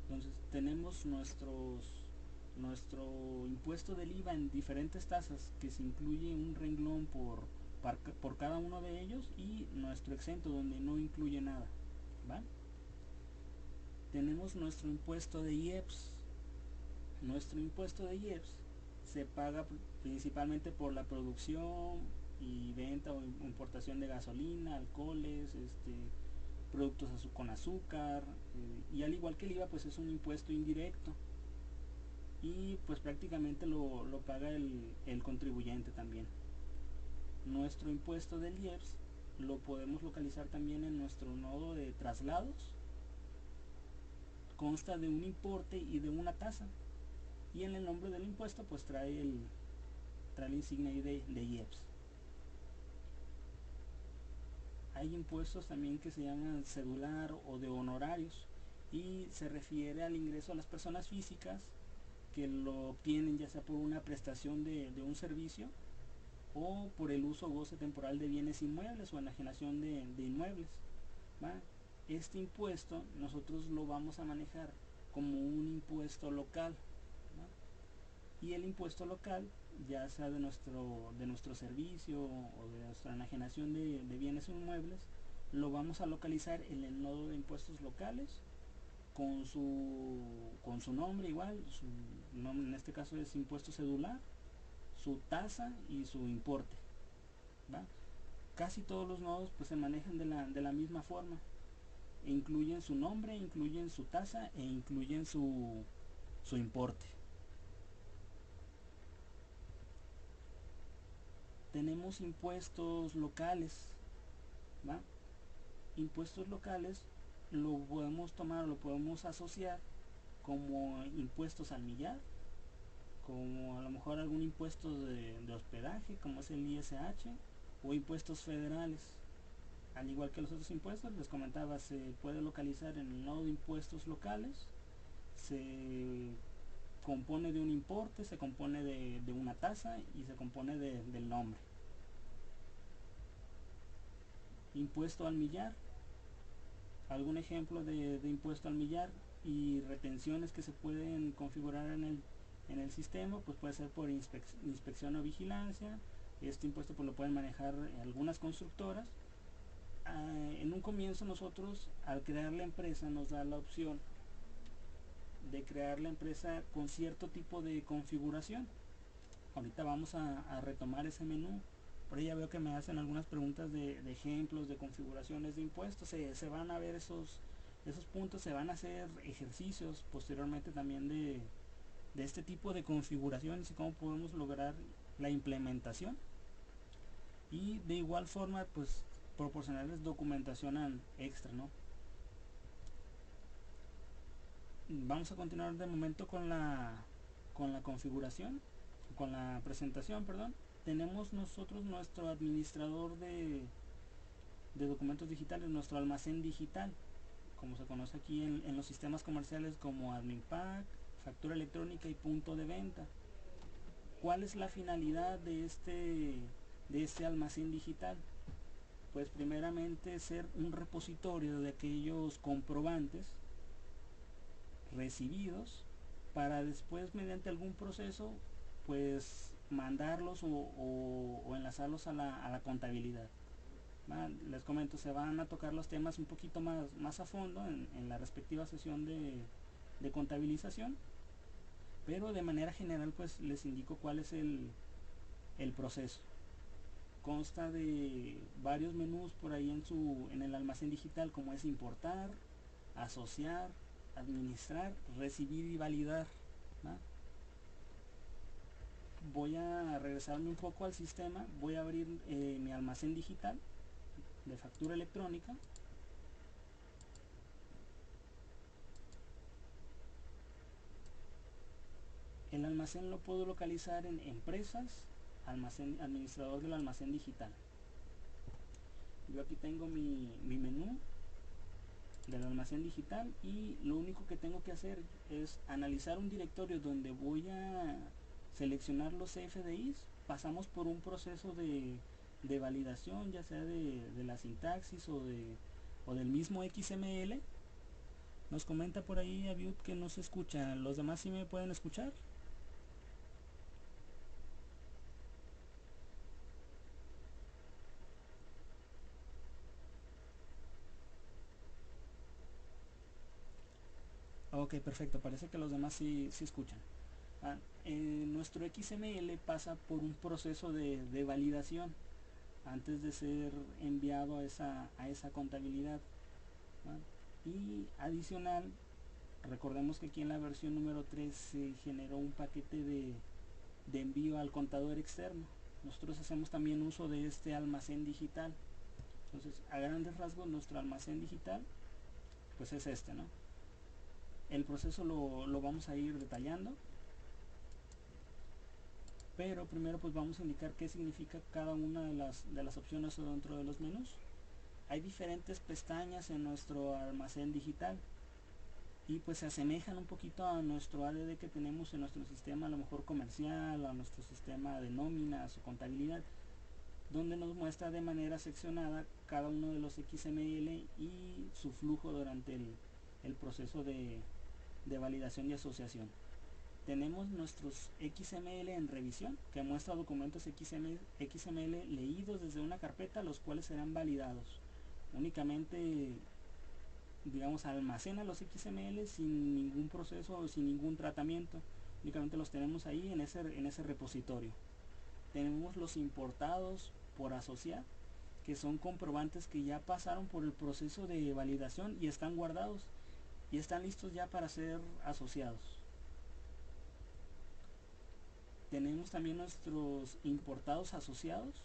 Entonces tenemos nuestro impuesto del IVA en diferentes tasas, que se incluye un renglón por cada uno de ellos, y nuestro exento donde no incluye nada, ¿va? Tenemos nuestro impuesto de IEPS. Nuestro impuesto de IEPS se paga principalmente por la producción y venta o importación de gasolina, alcoholes, productos con azúcar, y al igual que el IVA, pues es un impuesto indirecto, y pues prácticamente lo paga el contribuyente también. Nuestro impuesto del IEPS lo podemos localizar también en nuestro nodo de traslados. Consta de un importe y de una tasa, y en el nombre del impuesto pues trae la insignia de IEPS. Hay impuestos también que se llaman cedular o de honorarios, y se refiere al ingreso a las personas físicas que lo obtienen ya sea por una prestación de un servicio o por el uso o goce temporal de bienes inmuebles o enajenación de inmuebles, ¿va? Este impuesto nosotros lo vamos a manejar como un impuesto local, ¿va? Y el impuesto local, ya sea de nuestro servicio o de nuestra enajenación de bienes inmuebles, lo vamos a localizar en el nodo de impuestos locales con su nombre igual, su nombre en este caso es impuesto cedular, su tasa y su importe, ¿va? Casi todos los nodos pues se manejan de la misma forma, incluyen su nombre, incluyen su tasa e incluyen su importe. Tenemos impuestos locales, ¿va? Impuestos locales lo podemos tomar, lo podemos asociar como impuestos al millar, como a lo mejor algún impuesto de hospedaje, como es el ISH, o impuestos federales. Al igual que los otros impuestos, les comentaba, se puede localizar en el nodo de impuestos locales, se compone de un importe, se compone de una tasa y se compone del nombre. Impuesto al millar, algún ejemplo de impuesto al millar y retenciones que se pueden configurar en el sistema, pues puede ser por inspección o vigilancia. Este impuesto pues lo pueden manejar algunas constructoras. En un comienzo nosotros, al crear la empresa, nos da la opción de crear la empresa con cierto tipo de configuración. Ahorita vamos a retomar ese menú. Por ahí ya veo que me hacen algunas preguntas de ejemplos de configuraciones de impuestos. Se van a ver esos puntos, se van a hacer ejercicios posteriormente también de este tipo de configuraciones y cómo podemos lograr la implementación, y de igual forma pues proporcionarles documentación extra, ¿no? Vamos a continuar de momento con la configuración, con la presentación, perdón. Tenemos nosotros nuestro administrador de documentos digitales, nuestro almacén digital, como se conoce aquí en los sistemas comerciales como AdminPack, factura electrónica y punto de venta. ¿Cuál es la finalidad de este almacén digital? Pues primeramente ser un repositorio de aquellos comprobantes recibidos para después, mediante algún proceso, pues mandarlos o enlazarlos a la contabilidad. Les comento, se van a tocar los temas un poquito más a fondo en la respectiva sesión de contabilización, pero de manera general pues les indico cuál es el proceso. Consta de varios menús por ahí en el almacén digital, como es importar, asociar, administrar, recibir y validar. voy a regresarme un poco al sistema, voy a abrir mi almacén digital de factura electrónica. El almacén lo puedo localizar en empresas, almacén, administrador del almacén digital. Yo aquí tengo mi menú del almacén digital y lo único que tengo que hacer es analizar un directorio donde voy a seleccionar los CFDIs. Pasamos por un proceso de validación, ya sea de la sintaxis o del mismo XML. Nos comenta por ahí Aviud que no se escucha. ¿Los demás sí me pueden escuchar? Ok, perfecto. Parece que los demás sí escuchan. Nuestro XML pasa por un proceso de validación antes de ser enviado a esa contabilidad. Y adicional, recordemos que aquí en la versión número 3 se generó un paquete de envío al contador externo. Nosotros hacemos también uso de este almacén digital. Entonces, a grandes rasgos, nuestro almacén digital pues es este, ¿no? El proceso lo vamos a ir detallando, pero primero pues vamos a indicar qué significa cada una de las opciones dentro de los menús. Hay diferentes pestañas en nuestro almacén digital y pues se asemejan un poquito a nuestro ADD que tenemos en nuestro sistema, a lo mejor comercial, a nuestro sistema de nóminas o contabilidad, donde nos muestra de manera seccionada cada uno de los XML y su flujo durante el proceso de validación y asociación. Tenemos nuestros XML en revisión, que muestra documentos XML leídos desde una carpeta, los cuales serán validados. Únicamente, digamos, almacena los XML sin ningún proceso o sin ningún tratamiento. Únicamente los tenemos ahí en ese repositorio. Tenemos los importados por asociar, que son comprobantes que ya pasaron por el proceso de validación y están guardados y están listos ya para ser asociados. Tenemos también nuestros importados asociados,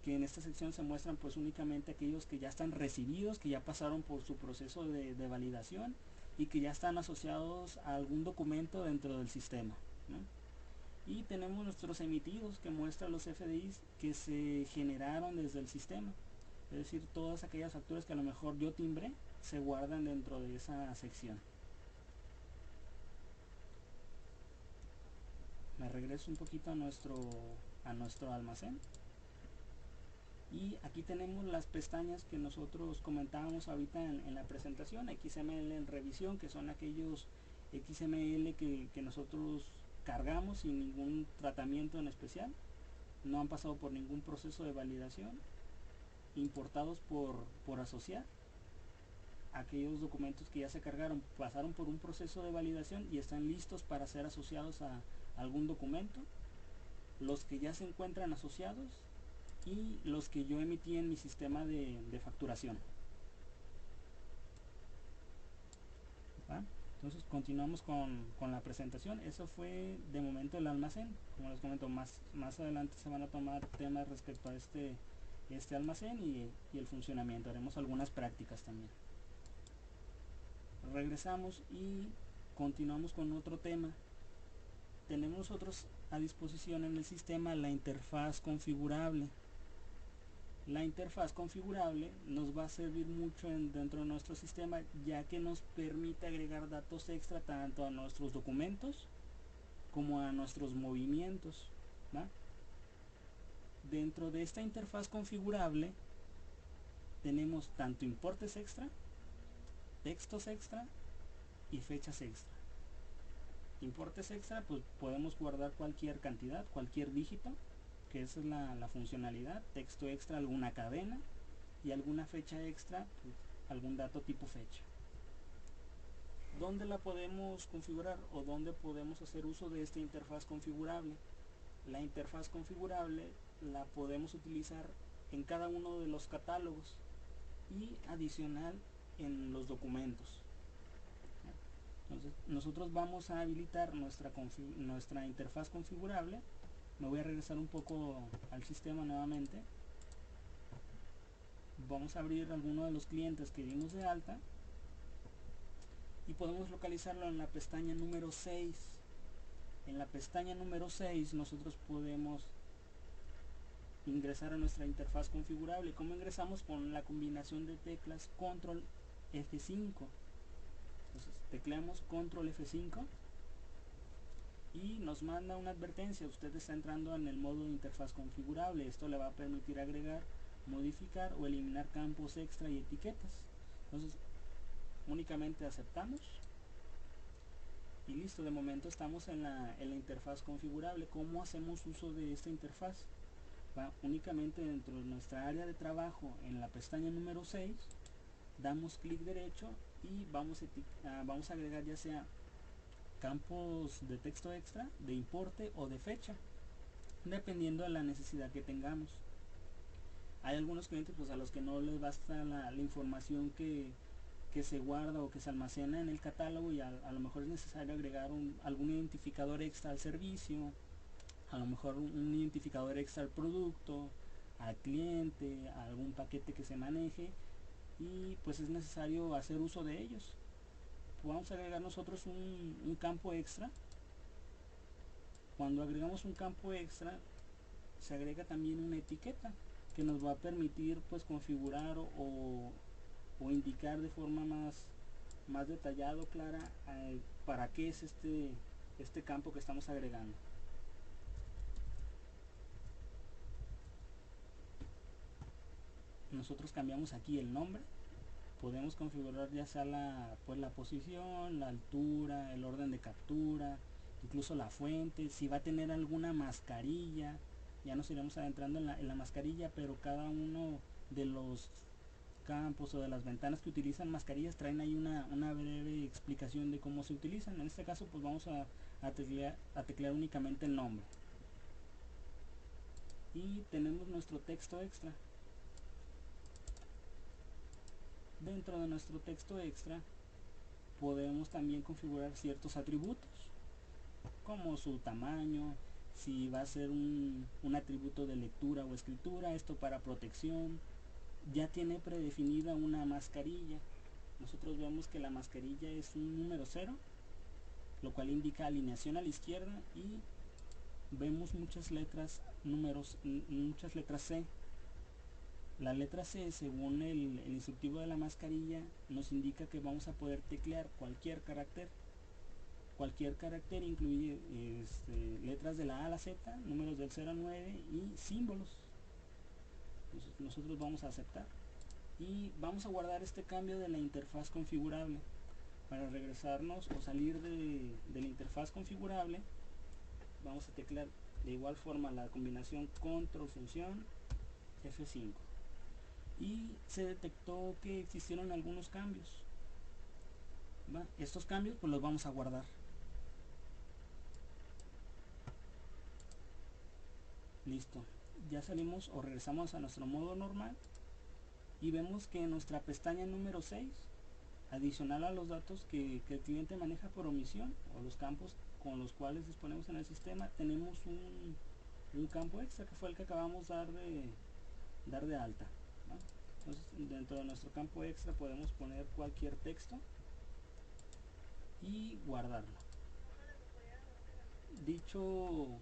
que en esta sección se muestran pues únicamente aquellos que ya están recibidos, que ya pasaron por su proceso de validación y que ya están asociados a algún documento dentro del sistema, ¿no? Y tenemos nuestros emitidos, que muestran los FDIs que se generaron desde el sistema, es decir, todas aquellas facturas que a lo mejor yo timbré se guardan dentro de esa sección. Me regreso un poquito a nuestro almacén y aquí tenemos las pestañas que nosotros comentábamos ahorita en la presentación. XML en revisión, que son aquellos XML que nosotros cargamos sin ningún tratamiento en especial, no han pasado por ningún proceso de validación. Importados por asociar, aquellos documentos que ya se cargaron, pasaron por un proceso de validación y están listos para ser asociados a algún documento. Los que ya se encuentran asociados y los que yo emití en mi sistema de facturación. ¿Va? Entonces continuamos con la presentación. Eso fue de momento el almacén. Como les comento, más adelante se van a tomar temas respecto a este almacén y el funcionamiento. Haremos algunas prácticas también. Regresamos y continuamos con otro tema. Tenemos nosotros a disposición en el sistema la interfaz configurable. La interfaz configurable nos va a servir mucho dentro de nuestro sistema, ya que nos permite agregar datos extra tanto a nuestros documentos como a nuestros movimientos, ¿va? Dentro de esta interfaz configurable tenemos tanto importes extra, textos extra y fechas extra. Importes extra, pues podemos guardar cualquier cantidad, cualquier dígito, que esa es la funcionalidad. Texto extra, alguna cadena, y alguna fecha extra, pues algún dato tipo fecha. ¿Dónde la podemos configurar o dónde podemos hacer uso de esta interfaz configurable? La interfaz configurable la podemos utilizar en cada uno de los catálogos y adicional en los documentos. Entonces nosotros vamos a habilitar nuestra interfaz configurable. Me voy a regresar un poco al sistema nuevamente. Vamos a abrir alguno de los clientes que dimos de alta y podemos localizarlo en la pestaña número 6. En la pestaña número 6 nosotros podemos ingresar a nuestra interfaz configurable. ¿Cómo ingresamos? Con la combinación de teclas control F5. Entonces tecleamos control F5 y nos manda una advertencia: usted está entrando en el modo de interfaz configurable. Esto le va a permitir agregar, modificar o eliminar campos extra y etiquetas. Entonces únicamente aceptamos y listo. De momento estamos en la interfaz configurable. ¿Cómo hacemos uso de esta interfaz? Únicamente dentro de nuestra área de trabajo, en la pestaña número 6, damos clic derecho y vamos a agregar ya sea campos de texto extra, de importe o de fecha, dependiendo de la necesidad que tengamos. Hay algunos clientes pues a los que no les basta la información que se guarda o que se almacena en el catálogo, y a lo mejor es necesario agregar algún identificador extra al servicio, a lo mejor un identificador extra al producto, al cliente, a algún paquete que se maneje, y pues es necesario hacer uso de ellos. Vamos a agregar nosotros un campo extra. Cuando agregamos un campo extra, se agrega también una etiqueta que nos va a permitir pues configurar o indicar de forma más detallada o clara para qué es este campo que estamos agregando. Nosotros cambiamos aquí el nombre. Podemos configurar ya sea la posición, la altura, el orden de captura, incluso la fuente, si va a tener alguna mascarilla. Ya nos iremos adentrando en la mascarilla, pero cada uno de los campos o de las ventanas que utilizan mascarillas traen ahí una breve explicación de cómo se utilizan. En este caso pues vamos a teclear únicamente el nombre. Y tenemos nuestro texto extra. Dentro de nuestro texto extra podemos también configurar ciertos atributos, como su tamaño, si va a ser un atributo de lectura o escritura, esto para protección. Ya tiene predefinida una mascarilla. Nosotros vemos que la mascarilla es un número 0, lo cual indica alineación a la izquierda, y vemos muchas letras C. La letra C, según el instructivo de la mascarilla, nos indica que vamos a poder teclear cualquier carácter. Cualquier carácter incluye letras de la A a la Z, números del 0 al 9 y símbolos. Entonces nosotros vamos a aceptar y vamos a guardar este cambio de la interfaz configurable. Para regresarnos o salir de la interfaz configurable, vamos a teclear de igual forma la combinación control función F5 y se detectó que existieron algunos cambios. Estos cambios pues los vamos a guardar. Listo, ya salimos o regresamos a nuestro modo normal y vemos que en nuestra pestaña número 6, adicional a los datos que el cliente maneja por omisión o los campos con los cuales disponemos en el sistema, tenemos un campo extra que fue el que acabamos de dar de alta, ¿no? Entonces dentro de nuestro campo extra podemos poner cualquier texto y guardarlo. Dicho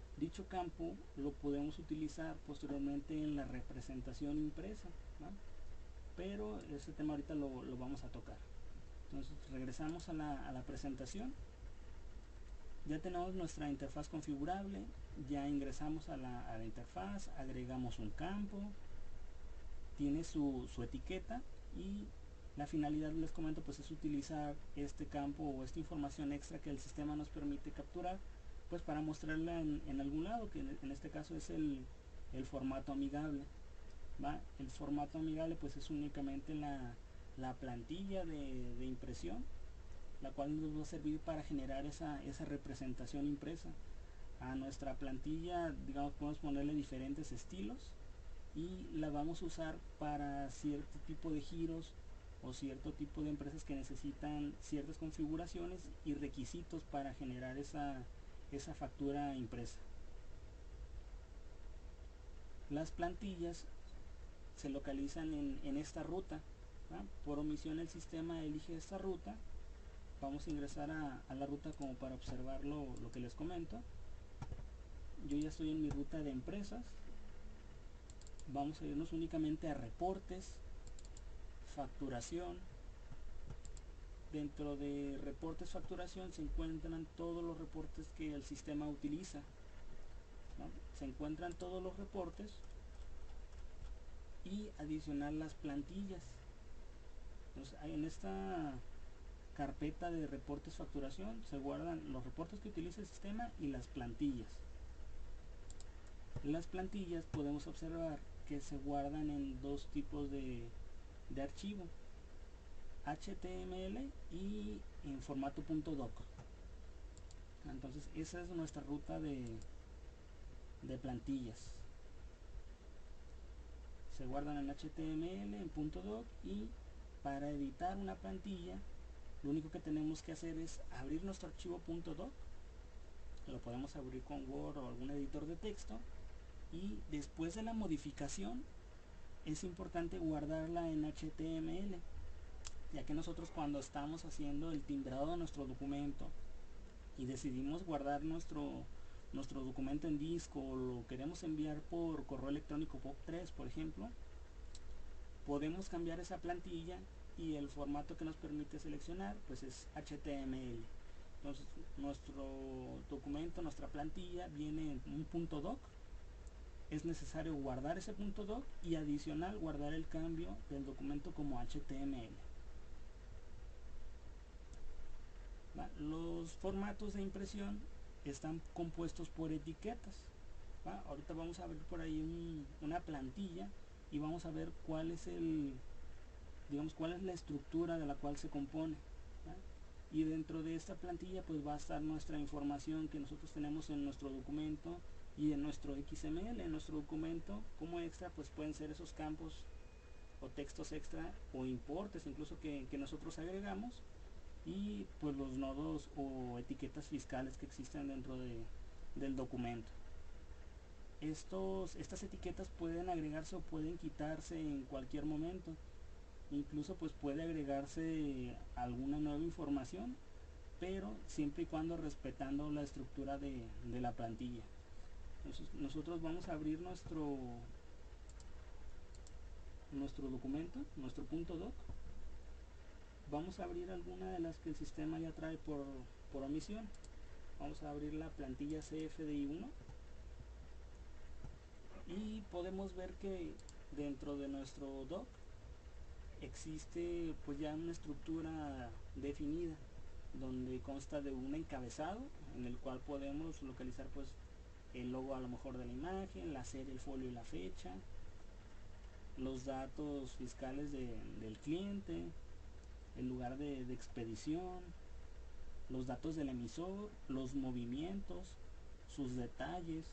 campo lo podemos utilizar posteriormente en la representación impresa, ¿no? Pero ese tema ahorita lo vamos a tocar. Entonces regresamos a la presentación. Ya tenemos nuestra interfaz configurable, ya ingresamos a la interfaz, agregamos un campo, tiene su etiqueta, y la finalidad, les comento, pues es utilizar este campo o esta información extra que el sistema nos permite capturar, pues para mostrarla en algún lado, que en este caso es el formato amigable. El formato amigable pues es únicamente la plantilla de impresión, la cual nos va a servir para generar esa representación impresa. A nuestra plantilla, digamos, podemos ponerle diferentes estilos y la vamos a usar para cierto tipo de giros o cierto tipo de empresas que necesitan ciertas configuraciones y requisitos para generar esa factura impresa. Las plantillas se localizan en esta ruta, ¿va? Por omisión el sistema elige esta ruta. Vamos a ingresar a la ruta como para observar lo que les comento. Yo ya estoy en mi ruta de empresas. Vamos a irnos únicamente a reportes, facturación. Dentro de reportes, facturación se encuentran todos los reportes que el sistema utiliza, ¿no? Se encuentran todos los reportes y adicional las plantillas. Entonces, en esta carpeta de reportes, facturación se guardan los reportes que utiliza el sistema y las plantillas. Las plantillas podemos observar que se guardan en dos tipos de archivo: HTML y en formato .doc. Entonces esa es nuestra ruta de plantillas. Se guardan en HTML, en .doc, y para editar una plantilla lo único que tenemos que hacer es abrir nuestro archivo .doc. Lo podemos abrir con Word o algún editor de texto, y después de la modificación es importante guardarla en HTML, ya que nosotros cuando estamos haciendo el timbrado de nuestro documento y decidimos guardar nuestro documento en disco, o lo queremos enviar por correo electrónico POP3 por ejemplo, podemos cambiar esa plantilla y el formato que nos permite seleccionar pues es HTML. Entonces nuestro documento, nuestra plantilla viene en un .doc. Es necesario guardar ese .doc y adicional guardar el cambio del documento como HTML. Los formatos de impresión están compuestos por etiquetas. Ahorita vamos a ver por ahí una plantilla y vamos a ver cuál es cuál es la estructura de la cual se compone. Y dentro de esta plantilla pues va a estar nuestra información que nosotros tenemos en nuestro documento y en nuestro XML. En nuestro documento como extra pues pueden ser esos campos o textos extra o importes incluso que nosotros agregamos, y pues los nodos o etiquetas fiscales que existen dentro del documento. Estas etiquetas pueden agregarse o pueden quitarse en cualquier momento. Incluso pues puede agregarse alguna nueva información, pero siempre y cuando respetando la estructura de la plantilla. Entonces nosotros vamos a abrir nuestro documento, nuestro .doc. Vamos a abrir alguna de las que el sistema ya trae por omisión. Vamos a abrir la plantilla CFDI1 y podemos ver que dentro de nuestro doc existe pues ya una estructura definida, donde consta de un encabezado en el cual podemos localizar pues el logo a lo mejor de la imagen, la serie, el folio y la fecha, los datos fiscales del cliente, el lugar de expedición, los datos del emisor, los movimientos, sus detalles.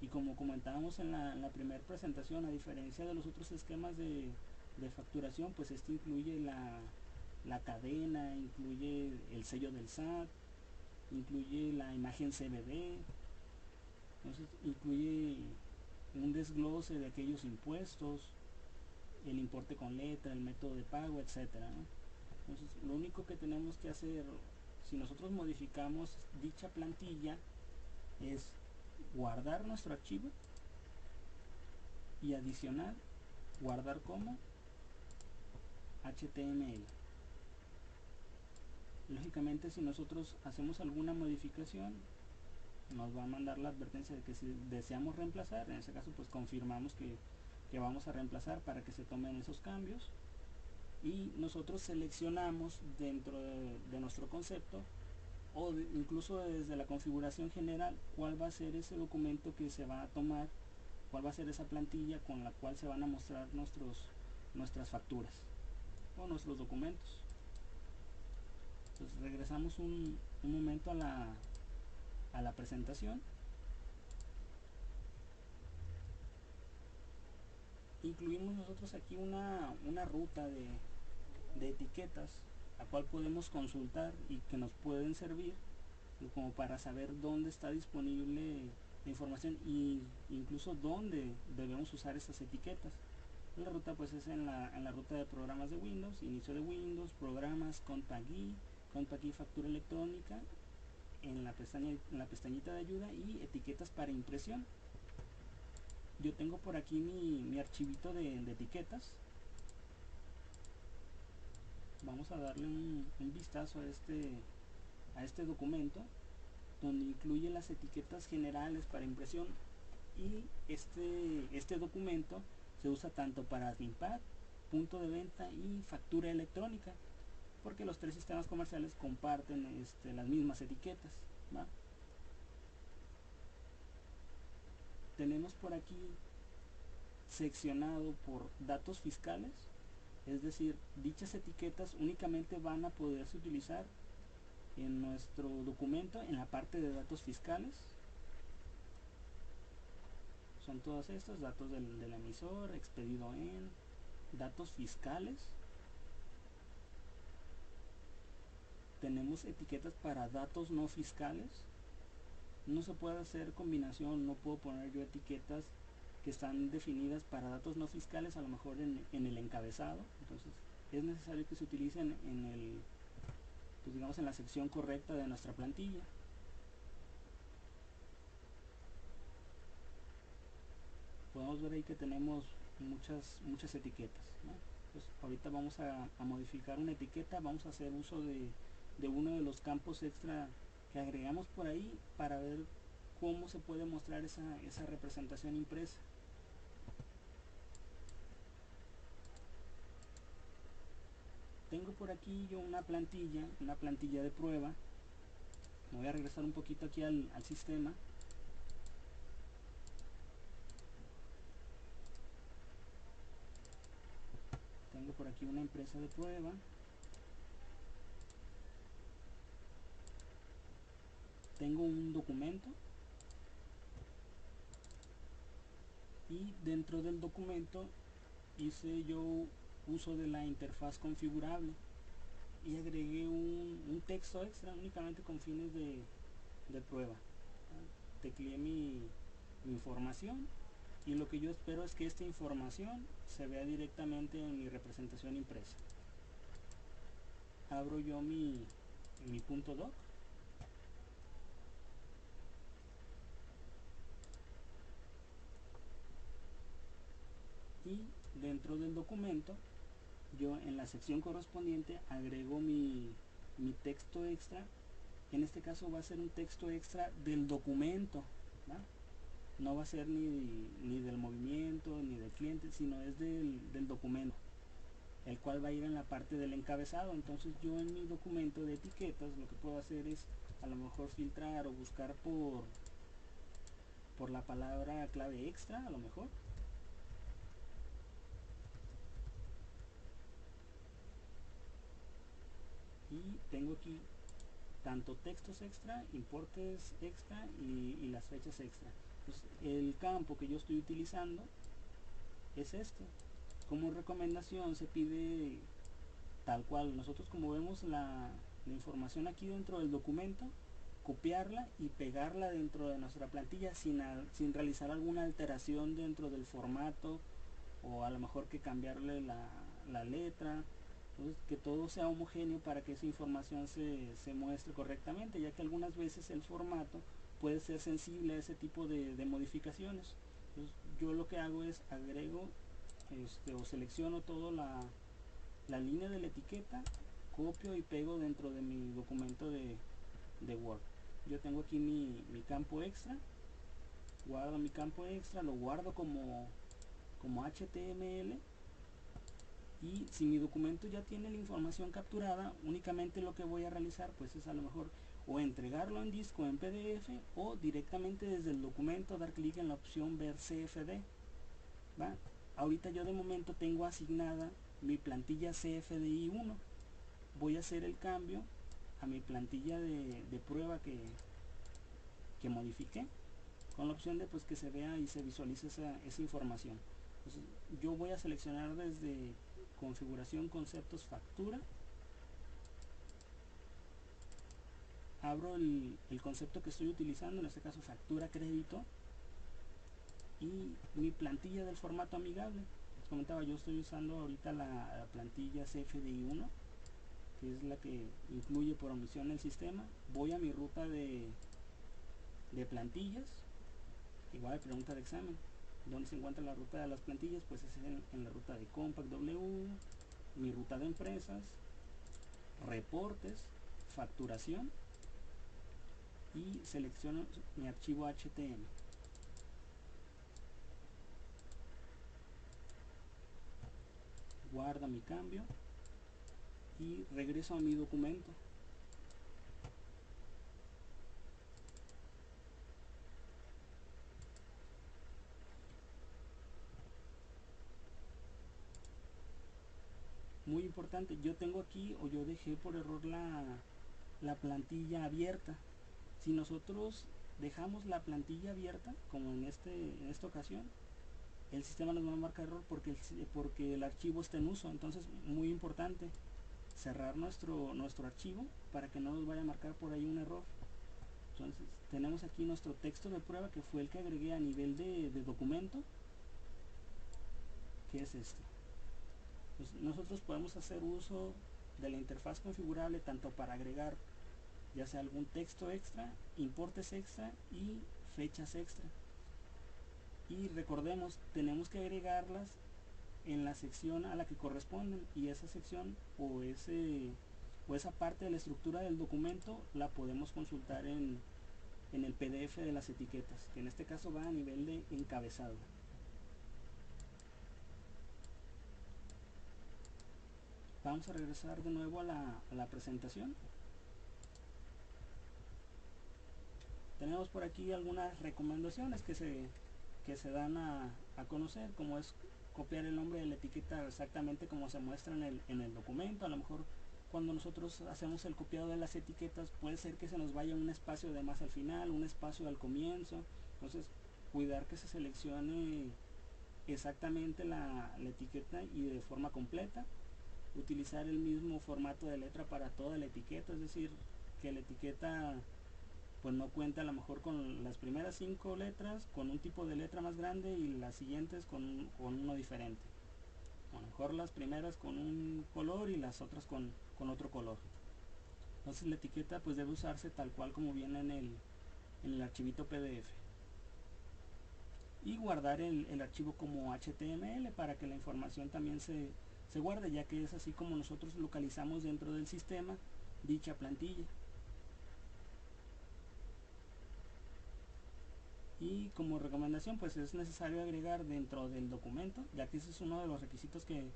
Y como comentábamos en la primera presentación, a diferencia de los otros esquemas de facturación, pues este incluye la cadena, incluye el sello del SAT, incluye la imagen CBD, entonces incluye un desglose de aquellos impuestos, el importe con letra, el método de pago, etcétera, ¿no? Entonces lo único que tenemos que hacer si nosotros modificamos dicha plantilla es guardar nuestro archivo y adicional guardar como HTML. Lógicamente si nosotros hacemos alguna modificación nos va a mandar la advertencia de que si deseamos reemplazar, en ese caso pues confirmamos que vamos a reemplazar para que se tomen esos cambios, y nosotros seleccionamos dentro de nuestro concepto o incluso desde la configuración general cuál va a ser ese documento que se va a tomar, cuál va a ser esa plantilla con la cual se van a mostrar nuestras facturas o nuestros documentos. Entonces regresamos un momento a la presentación. Incluimos nosotros aquí una ruta de etiquetas a cual podemos consultar y que nos pueden servir como para saber dónde está disponible la información y incluso dónde debemos usar estas etiquetas. La ruta pues es en la ruta de programas de Windows, inicio de Windows, programas, Compact GUI, factura electrónica, en la pestañita de ayuda y etiquetas para impresión. Yo tengo por aquí mi archivito de etiquetas. Vamos a darle un vistazo a este documento, donde incluye las etiquetas generales para impresión, y este documento se usa tanto para AdminPad, punto de venta y factura electrónica, porque los tres sistemas comerciales comparten las mismas etiquetas, ¿va? Tenemos por aquí seccionado por datos fiscales, es decir, dichas etiquetas únicamente van a poderse utilizar en nuestro documento en la parte de datos fiscales. Son todos estos datos del emisor, expedido en, datos fiscales. Tenemos etiquetas para datos no fiscales. No se puede hacer combinación, no puedo poner yo etiquetas que están definidas para datos no fiscales, a lo mejor en el encabezado. Entonces es necesario que se utilicen pues digamos en la sección correcta de nuestra plantilla. Podemos ver ahí que tenemos muchas etiquetas, ¿no? Pues ahorita vamos a modificar una etiqueta, vamos a hacer uso de uno de los campos extra que agregamos por ahí para ver cómo se puede mostrar esa representación impresa. Tengo por aquí yo una plantilla de prueba. Me voy a regresar un poquito aquí al sistema. Tengo por aquí una empresa de prueba. Tengo un documento. Y dentro del documento hice yo uso de la interfaz configurable y agregué un texto extra únicamente con fines de prueba. Tecleé mi información y lo que yo espero es que esta información se vea directamente en mi representación impresa. Abro yo mi punto doc. Y dentro del documento yo en la sección correspondiente agrego mi texto extra. En este caso va a ser un texto extra del documento, ¿va? No va a ser ni del movimiento ni del cliente, sino es del documento, el cual va a ir en la parte del encabezado. Entonces yo en mi documento de etiquetas lo que puedo hacer es a lo mejor filtrar o buscar por la palabra clave extra, a lo mejor. Y tengo aquí tanto textos extra, importes extra y las fechas extra. Entonces, el campo que yo estoy utilizando es este. Como recomendación se pide tal cual. Nosotros, como vemos la información aquí dentro del documento, copiarla y pegarla dentro de nuestra plantilla sin realizar alguna alteración dentro del formato, o a lo mejor que cambiarle la letra. Entonces, que todo sea homogéneo para que esa información se muestre correctamente, ya que algunas veces el formato puede ser sensible a ese tipo de modificaciones. Entonces, yo lo que hago es agrego o selecciono toda la línea de la etiqueta, copio y pego dentro de mi documento de Word. Yo tengo aquí mi campo extra, guardo mi campo extra, lo guardo como HTML. Y si mi documento ya tiene la información capturada, únicamente lo que voy a realizar pues es a lo mejor o entregarlo en disco en PDF o directamente desde el documento dar clic en la opción ver CFD, ¿va? Ahorita yo de momento tengo asignada mi plantilla CFDI 1. Voy a hacer el cambio a mi plantilla de prueba que modifiqué, con la opción de pues que se vea y se visualice esa información. Entonces, yo voy a seleccionar desde configuración, conceptos, factura. Abro el concepto que estoy utilizando, en este caso factura crédito, y mi plantilla del formato amigable. Les comentaba, yo estoy usando ahorita la plantilla CFDI1, que es la que incluye por omisión el sistema. Voy a mi ruta de plantillas, igual pregunta de examen, ¿dónde se encuentra la ruta de las plantillas? Pues es en la ruta de Compact W, mi ruta de empresas, reportes, facturación, y selecciono mi archivo HTML. Guarda mi cambio y regreso a mi documento. Muy importante, yo tengo aquí, o yo dejé por error la plantilla abierta. Si nosotros dejamos la plantilla abierta, como en esta ocasión, el sistema nos va a marcar error porque el archivo está en uso. Entonces, muy importante cerrar nuestro archivo para que no nos vaya a marcar por ahí un error. Entonces, tenemos aquí nuestro texto de prueba, que fue el que agregué a nivel de documento, que es este. Pues nosotros podemos hacer uso de la interfaz configurable tanto para agregar ya sea algún texto extra, importes extra y fechas extra. Y recordemos, tenemos que agregarlas en la sección a la que corresponden, y esa sección o esa parte de la estructura del documento la podemos consultar en el PDF de las etiquetas, que en este caso va a nivel de encabezado. Vamos a regresar de nuevo a la presentación. Tenemos por aquí algunas recomendaciones que se dan a conocer, como es copiar el nombre de la etiqueta exactamente como se muestra en el documento. A lo mejor cuando nosotros hacemos el copiado de las etiquetas puede ser que se nos vaya un espacio de más al final, un espacio al comienzo. Entonces, cuidar que se seleccione exactamente la etiqueta y de forma completa. Utilizar el mismo formato de letra para toda la etiqueta, es decir, que la etiqueta pues no cuenta a lo mejor con las primeras 5 letras con un tipo de letra más grande y las siguientes con uno diferente. A lo mejor las primeras con un color y las otras con otro color. Entonces la etiqueta pues debe usarse tal cual como viene en el archivito PDF. Y guardar el archivo como HTML para que la información también se guarde, ya que es así como nosotros localizamos dentro del sistema dicha plantilla. Y como recomendación, pues es necesario agregar dentro del documento, ya que ese es uno de los requisitos que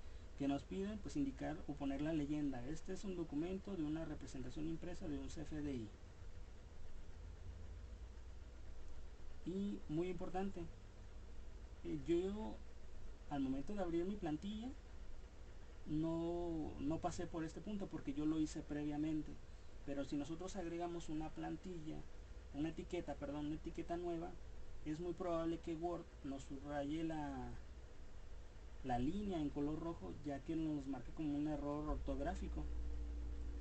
nos piden, pues indicar o poner la leyenda: este es un documento de una representación impresa de un CFDI. Y muy importante, yo al momento de abrir mi plantilla no pasé por este punto porque yo lo hice previamente. Pero si nosotros agregamos una etiqueta nueva, es muy probable que Word nos subraye la línea en color rojo, ya que nos marca como un error ortográfico.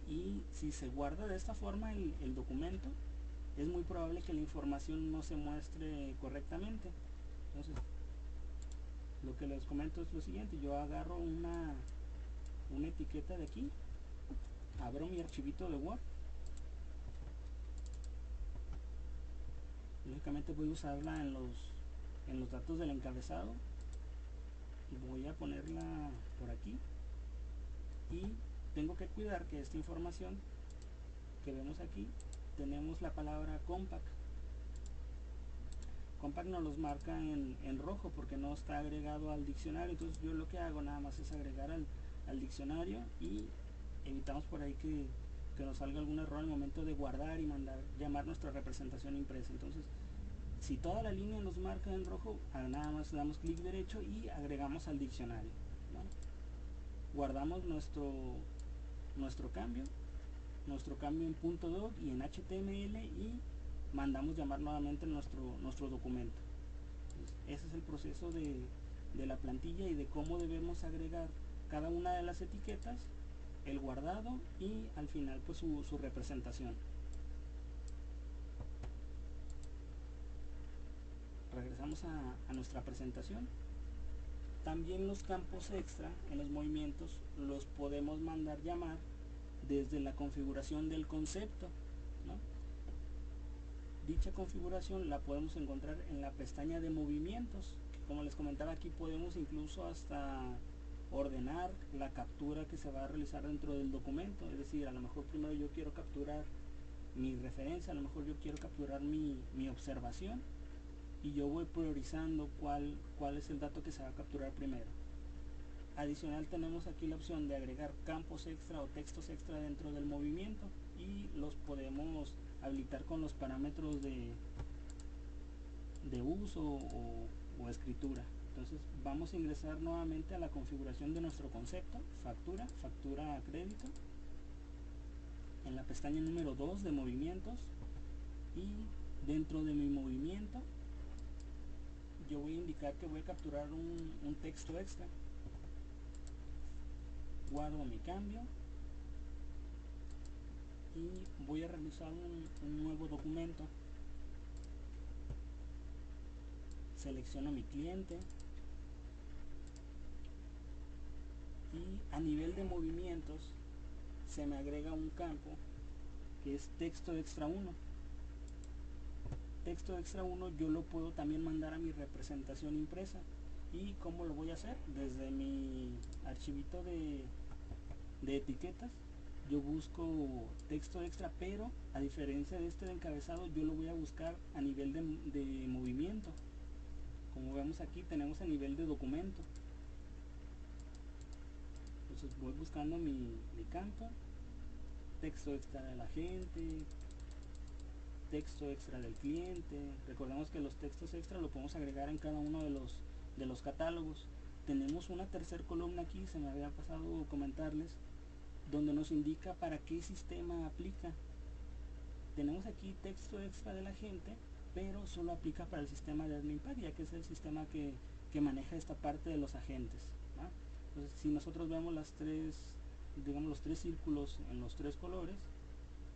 Y si se guarda de esta forma el documento, es muy probable que la información no se muestre correctamente. Entonces, lo que les comento es lo siguiente: yo agarro una etiqueta de aquí, abro mi archivito de Word, lógicamente voy a usarla en los datos del encabezado, voy a ponerla por aquí, y tengo que cuidar que esta información que vemos aquí, tenemos la palabra compact. Compact nos los marca en rojo porque no está agregado al diccionario. Entonces yo lo que hago nada más es agregar al diccionario, y evitamos por ahí que nos salga algún error al momento de guardar y llamar nuestra representación impresa. Entonces, si toda la línea nos marca en rojo, nada más damos clic derecho y agregamos al diccionario, ¿no? Guardamos nuestro cambio en .doc y en HTML, y mandamos llamar nuevamente nuestro documento. Entonces, ese es el proceso de la plantilla y de cómo debemos agregar cada una de las etiquetas, el guardado y al final pues su representación. Regresamos a nuestra presentación. También los campos extra en los movimientos los podemos mandar llamar desde la configuración del concepto, ¿no? Dicha configuración la podemos encontrar en la pestaña de movimientos. Como les comentaba, aquí podemos incluso hasta ordenar la captura que se va a realizar dentro del documento. Es decir, a lo mejor primero yo quiero capturar mi referencia, a lo mejor yo quiero capturar mi observación, y yo voy priorizando cuál es el dato que se va a capturar primero. Adicional, tenemos aquí la opción de agregar campos extra o textos extra dentro del movimiento, y los podemos habilitar con los parámetros de uso o escritura. Entonces vamos a ingresar nuevamente a la configuración de nuestro concepto, factura a crédito, en la pestaña número 2 de movimientos, y dentro de mi movimiento yo voy a indicar que voy a capturar un texto extra. Guardo mi cambio y voy a realizar un nuevo documento. Selecciono mi cliente y a nivel de movimientos se me agrega un campo que es texto extra 1. Texto extra 1 yo lo puedo también mandar a mi representación impresa. ¿Y cómo lo voy a hacer? Desde mi archivito de etiquetas yo busco texto extra, pero a diferencia de este de encabezado, yo lo voy a buscar a nivel de movimiento. Como vemos aquí, tenemos a nivel de documento. Entonces voy buscando mi campo, texto extra de la gente, texto extra del cliente. Recordemos que los textos extra lo podemos agregar en cada uno de los catálogos. Tenemos una tercera columna aquí, se me había pasado comentarles, donde nos indica para qué sistema aplica. Tenemos aquí texto extra de la gente, pero solo aplica para el sistema de AdminPack, ya que es el sistema que maneja esta parte de los agentes, ¿va? Entonces, si nosotros vemos los tres círculos en los tres colores,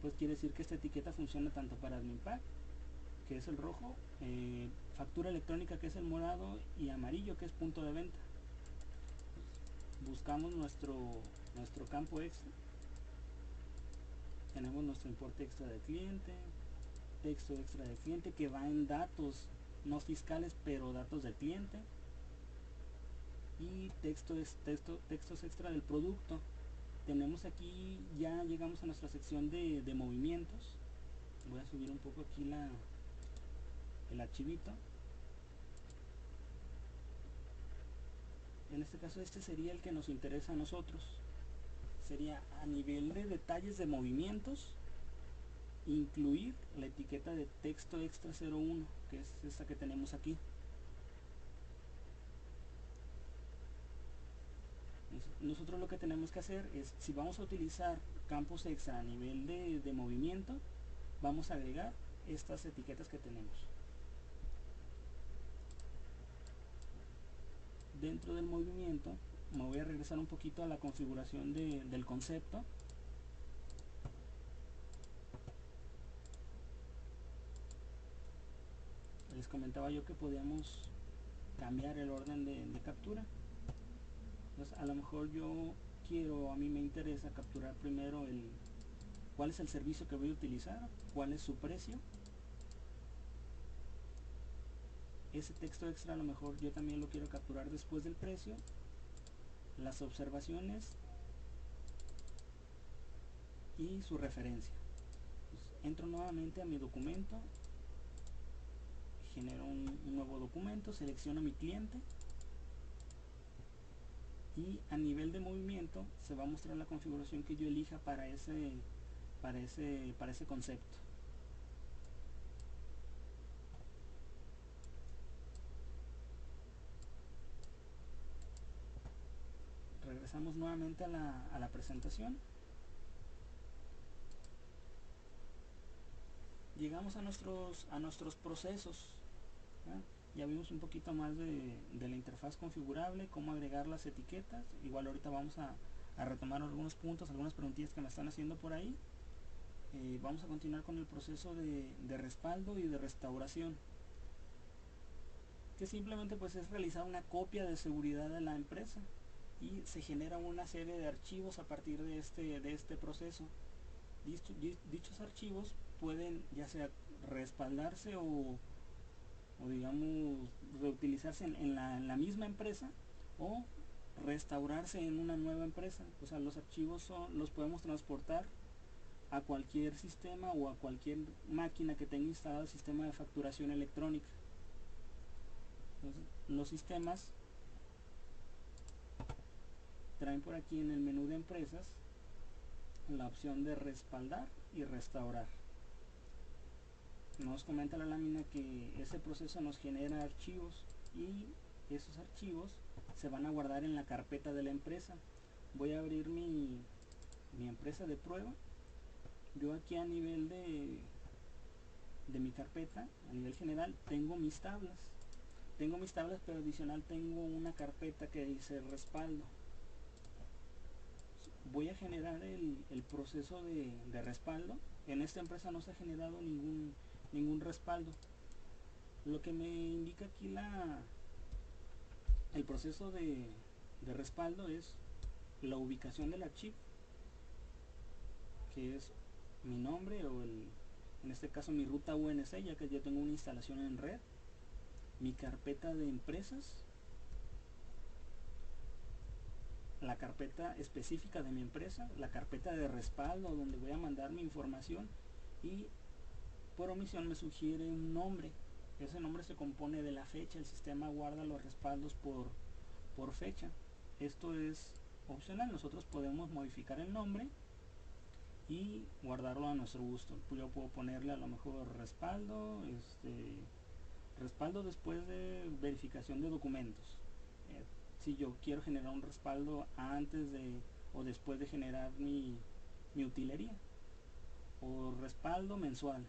pues quiere decir que esta etiqueta funciona tanto para AdminPack, que es el rojo, factura electrónica, que es el morado, y amarillo, que es punto de venta. Buscamos nuestro campo extra, tenemos nuestro importe extra de cliente, texto extra de cliente que va en datos no fiscales pero datos del cliente, y textos extra del producto. Tenemos aquí, ya llegamos a nuestra sección de movimientos. Voy a subir un poco aquí el archivito. En este caso este sería el que nos interesa a nosotros. Sería a nivel de detalles de movimientos, incluir la etiqueta de texto extra 01, que es esta que tenemos aquí. Nosotros lo que tenemos que hacer es, si vamos a utilizar campos extra a nivel de movimiento, vamos a agregar estas etiquetas que tenemos. Dentro del movimiento me voy a regresar un poquito a la configuración del concepto. Les comentaba yo que podíamos cambiar el orden de captura. Entonces, a lo mejor a mí me interesa capturar primero cuál es el servicio que voy a utilizar, cuál es su precio. Ese texto extra a lo mejor yo también lo quiero capturar después del precio, las observaciones y su referencia. Pues entro nuevamente a mi documento, genero un nuevo documento, selecciono mi cliente, y a nivel de movimiento se va a mostrar la configuración que yo elija para ese concepto. Regresamos nuevamente a la presentación. Llegamos a nuestros procesos, ¿verdad? Ya vimos un poquito más de la interfaz configurable, cómo agregar las etiquetas. Igual ahorita vamos a retomar algunos puntos, algunas preguntillas que me están haciendo por ahí. Vamos a continuar con el proceso de respaldo y de restauración, que simplemente pues es realizar una copia de seguridad de la empresa y se genera una serie de archivos a partir de este proceso. Dichos archivos pueden ya sea respaldarse o digamos reutilizarse en la misma empresa, o restaurarse en una nueva empresa. O sea, los archivos los podemos transportar a cualquier sistema o a cualquier máquina que tenga instalado el sistema de facturación electrónica. Entonces, los sistemas traen por aquí en el menú de empresas la opción de respaldar y restaurar. Nos comenta la lámina que ese proceso nos genera archivos y esos archivos se van a guardar en la carpeta de la empresa. Voy a abrir mi empresa de prueba. Yo aquí a nivel de mi carpeta, a nivel general, tengo mis tablas, pero adicional tengo una carpeta que dice respaldo. Voy a generar el proceso de respaldo. En esta empresa no se ha generado ningún respaldo. Lo que me indica aquí el proceso de respaldo es la ubicación del archivo, que es mi nombre o en este caso mi ruta UNC, ya que yo tengo una instalación en red, mi carpeta de empresas, la carpeta específica de mi empresa, la carpeta de respaldo donde voy a mandar mi información, y por omisión me sugiere un nombre. Ese nombre se compone de la fecha. El sistema guarda los respaldos por fecha. Esto es opcional, nosotros podemos modificar el nombre y guardarlo a nuestro gusto. Yo puedo ponerle a lo mejor respaldo, respaldo después de verificación de documentos. Si yo quiero generar un respaldo antes de o después de generar mi utilería, o respaldo mensual.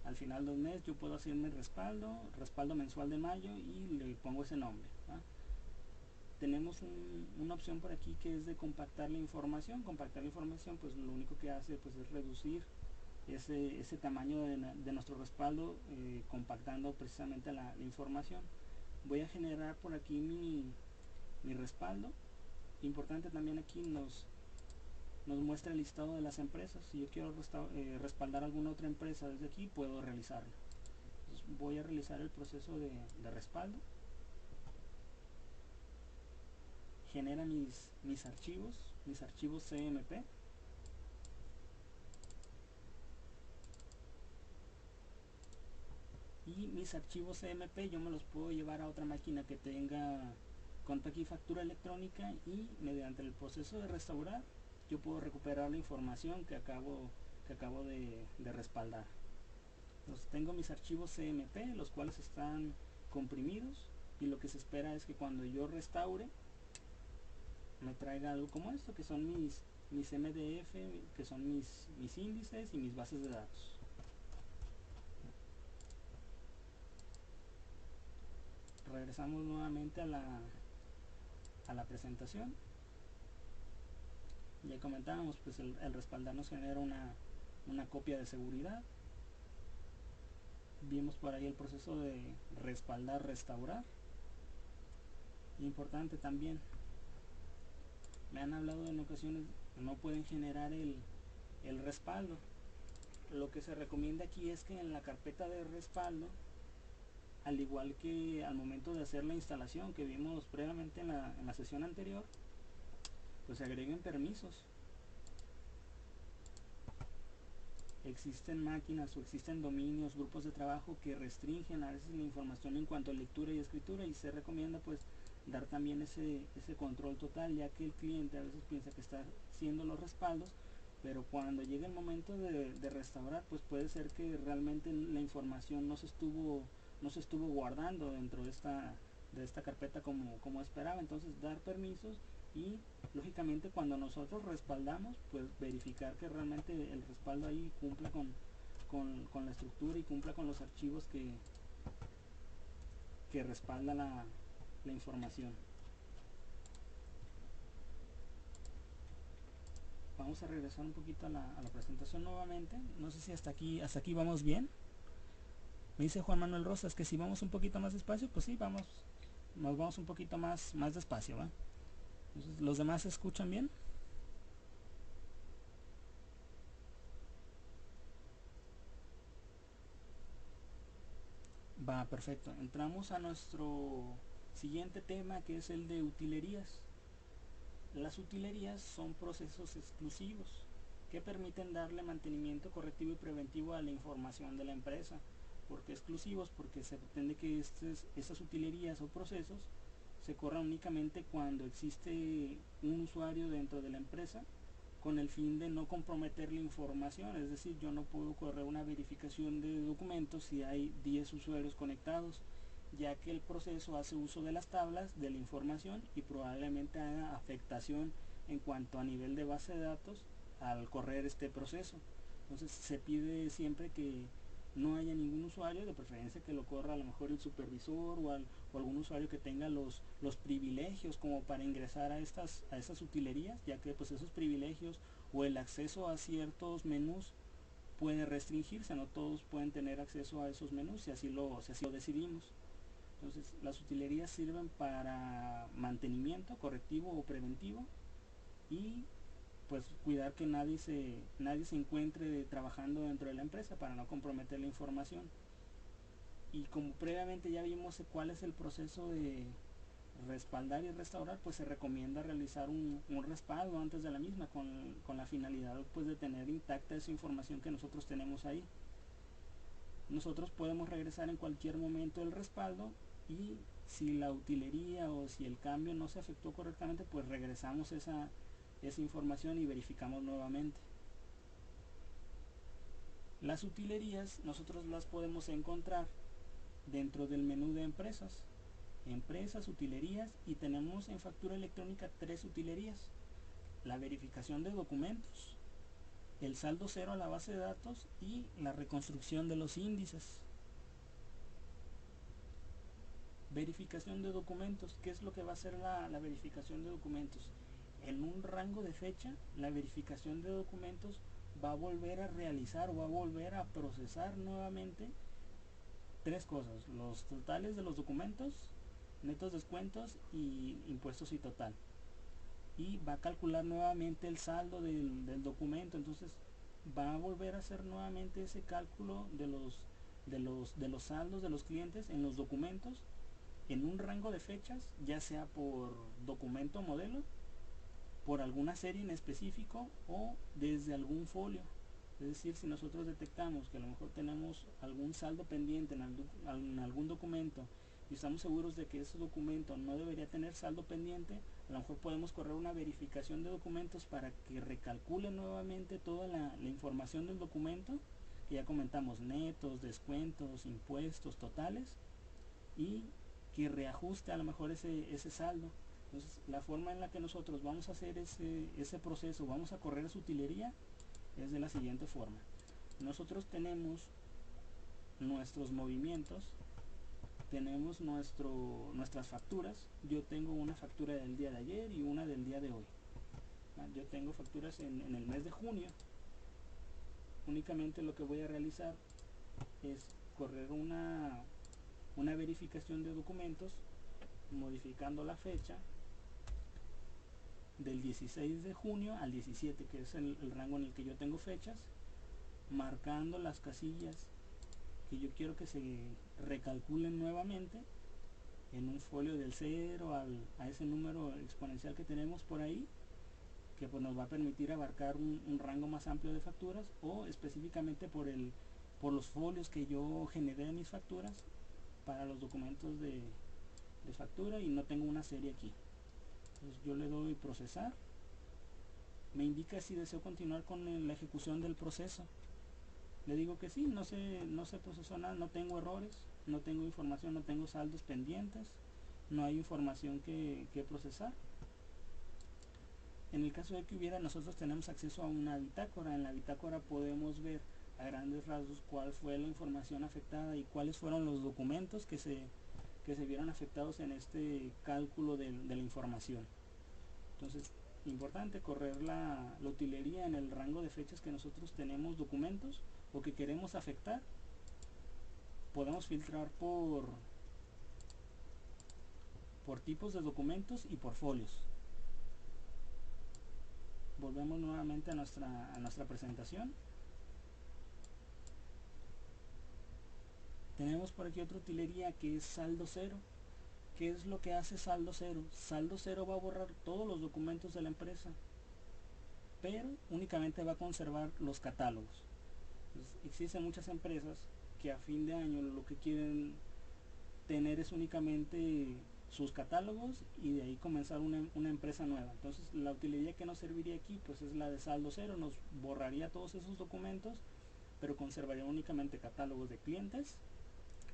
Al final del mes yo puedo hacerme respaldo mensual de mayo, y le pongo ese nombre. Tenemos una opción por aquí que es de compactar la información. Compactar la información pues lo único que hace pues es reducir ese tamaño de nuestro respaldo, compactando precisamente la información. Voy a generar por aquí mi respaldo. Importante también, aquí nos muestra el listado de las empresas. Si yo quiero respaldar alguna otra empresa desde aquí, puedo realizarlo. Entonces voy a realizar el proceso de respaldo. Genera mis archivos CMP. Y mis archivos CMP yo me los puedo llevar a otra máquina que tenga contacto y factura electrónica, y mediante el proceso de restaurar yo puedo recuperar la información que acabo de respaldar. Entonces tengo mis archivos CMP, los cuales están comprimidos, y lo que se espera es que cuando yo restaure me traiga algo como esto, que son mis MDF, que son mis índices y mis bases de datos. Regresamos nuevamente a la presentación. Ya comentábamos, pues el respaldar nos genera una copia de seguridad. Vimos por ahí el proceso de respaldar, restaurar. Importante también, me han hablado en ocasiones no pueden generar el respaldo. Lo que se recomienda aquí es que en la carpeta de respaldo, al igual que al momento de hacer la instalación que vimos previamente en la sesión anterior, pues se agreguen permisos. Existen máquinas o existen dominios, grupos de trabajo que restringen a veces la información en cuanto a lectura y escritura, y se recomienda pues dar también ese control total, ya que el cliente a veces piensa que está haciendo los respaldos, pero cuando llega el momento de restaurar, pues puede ser que realmente la información no se estuvo guardando dentro de esta carpeta como esperaba. Entonces dar permisos, y lógicamente cuando nosotros respaldamos, pues verificar que realmente el respaldo ahí cumple con la estructura y cumpla con los archivos que respalda la información. Vamos a regresar un poquito a la presentación nuevamente. No sé si hasta aquí vamos bien. Me dice Juan Manuel Rosas que si vamos un poquito más despacio, pues sí, nos vamos un poquito más despacio, ¿va? Entonces, ¿los demás se escuchan bien? Va, perfecto. Entramos a nuestro siguiente tema, que es el de utilerías. Las utilerías son procesos exclusivos que permiten darle mantenimiento correctivo y preventivo a la información de la empresa. ¿Por qué exclusivos? Porque se pretende que esas utilerías o procesos se corran únicamente cuando existe un usuario dentro de la empresa, con el fin de no comprometer la información. Es decir, yo no puedo correr una verificación de documentos si hay 10 usuarios conectados, ya que el proceso hace uso de las tablas de la información y probablemente haga afectación en cuanto a nivel de base de datos al correr este proceso. Entonces se pide siempre que no haya ningún usuario, de preferencia que lo corra a lo mejor el supervisor o algún usuario que tenga los privilegios como para ingresar a esas utilerías, ya que pues esos privilegios o el acceso a ciertos menús puede restringirse, no todos pueden tener acceso a esos menús si así lo decidimos. Entonces las utilerías sirven para mantenimiento correctivo o preventivo y pues cuidar que nadie se encuentre trabajando dentro de la empresa para no comprometer la información. Y como previamente ya vimos cuál es el proceso de respaldar y restaurar, pues se recomienda realizar un respaldo antes de la misma con la finalidad pues de tener intacta esa información que nosotros tenemos ahí. Nosotros podemos regresar en cualquier momento el respaldo y si la utilería o si el cambio no se efectuó correctamente, pues regresamos esa información y verificamos nuevamente. Las utilerías nosotros las podemos encontrar dentro del menú de empresas, utilerías, y tenemos en factura electrónica 3 utilerías: la verificación de documentos, el saldo cero a la base de datos y la reconstrucción de los índices. Verificación de documentos. ¿Qué es lo que va a hacer la verificación de documentos? En un rango de fecha, la verificación de documentos va a volver a realizar o va a volver a procesar nuevamente 3 cosas: los totales de los documentos, netos, descuentos y impuestos y total. Y va a calcular nuevamente el saldo del documento. Entonces va a volver a hacer nuevamente ese cálculo de los saldos de los clientes en los documentos en un rango de fechas, ya sea por documento modelo, por alguna serie en específico o desde algún folio. Es decir, si nosotros detectamos que a lo mejor tenemos algún saldo pendiente en algún documento y estamos seguros de que ese documento no debería tener saldo pendiente, a lo mejor podemos correr una verificación de documentos para que recalcule nuevamente toda la información del documento, que ya comentamos: netos, descuentos, impuestos, totales, y que reajuste a lo mejor ese saldo. Entonces la forma en la que nosotros vamos a hacer ese proceso, vamos a correr esa utilería, es de la siguiente forma. Nosotros tenemos nuestros movimientos, tenemos nuestras facturas. Yo tengo una factura del día de ayer y una del día de hoy. Yo tengo facturas en el mes de junio. Únicamente lo que voy a realizar es correr una verificación de documentos, modificando la fecha del 16 de junio al 17, que es el rango en el que yo tengo fechas, marcando las casillas que yo quiero que se recalculen nuevamente en un folio del 0 a ese número exponencial que tenemos por ahí, que pues nos va a permitir abarcar un rango más amplio de facturas, o específicamente por los folios que yo generé en mis facturas para los documentos de factura y no tengo una serie aquí. Entonces yo le doy procesar, me indica si deseo continuar con la ejecución del proceso. Le digo que sí, no se procesó nada, no tengo errores, no tengo información, no tengo saldos pendientes, no hay información que procesar. En el caso de que nosotros tenemos acceso a una bitácora. En la bitácora podemos ver a grandes rasgos cuál fue la información afectada y cuáles fueron los documentos que se que se vieron afectados en este cálculo de la información. Entonces, importante correr la utilería en el rango de fechas que nosotros tenemos documentos o que queremos afectar. Podemos filtrar por tipos de documentos y por folios. Volvemos nuevamente a nuestra presentación. Tenemos por aquí otra utilería que es saldo cero. ¿Qué es lo que hace saldo cero? Saldo cero va a borrar todos los documentos de la empresa, pero únicamente va a conservar los catálogos. Entonces, existen muchas empresas que a fin de año lo que quieren tener es únicamente sus catálogos y de ahí comenzar una empresa nueva. Entonces la utilería que nos serviría aquí pues es la de saldo cero. Nos borraría todos esos documentos, pero conservaría únicamente catálogos de clientes,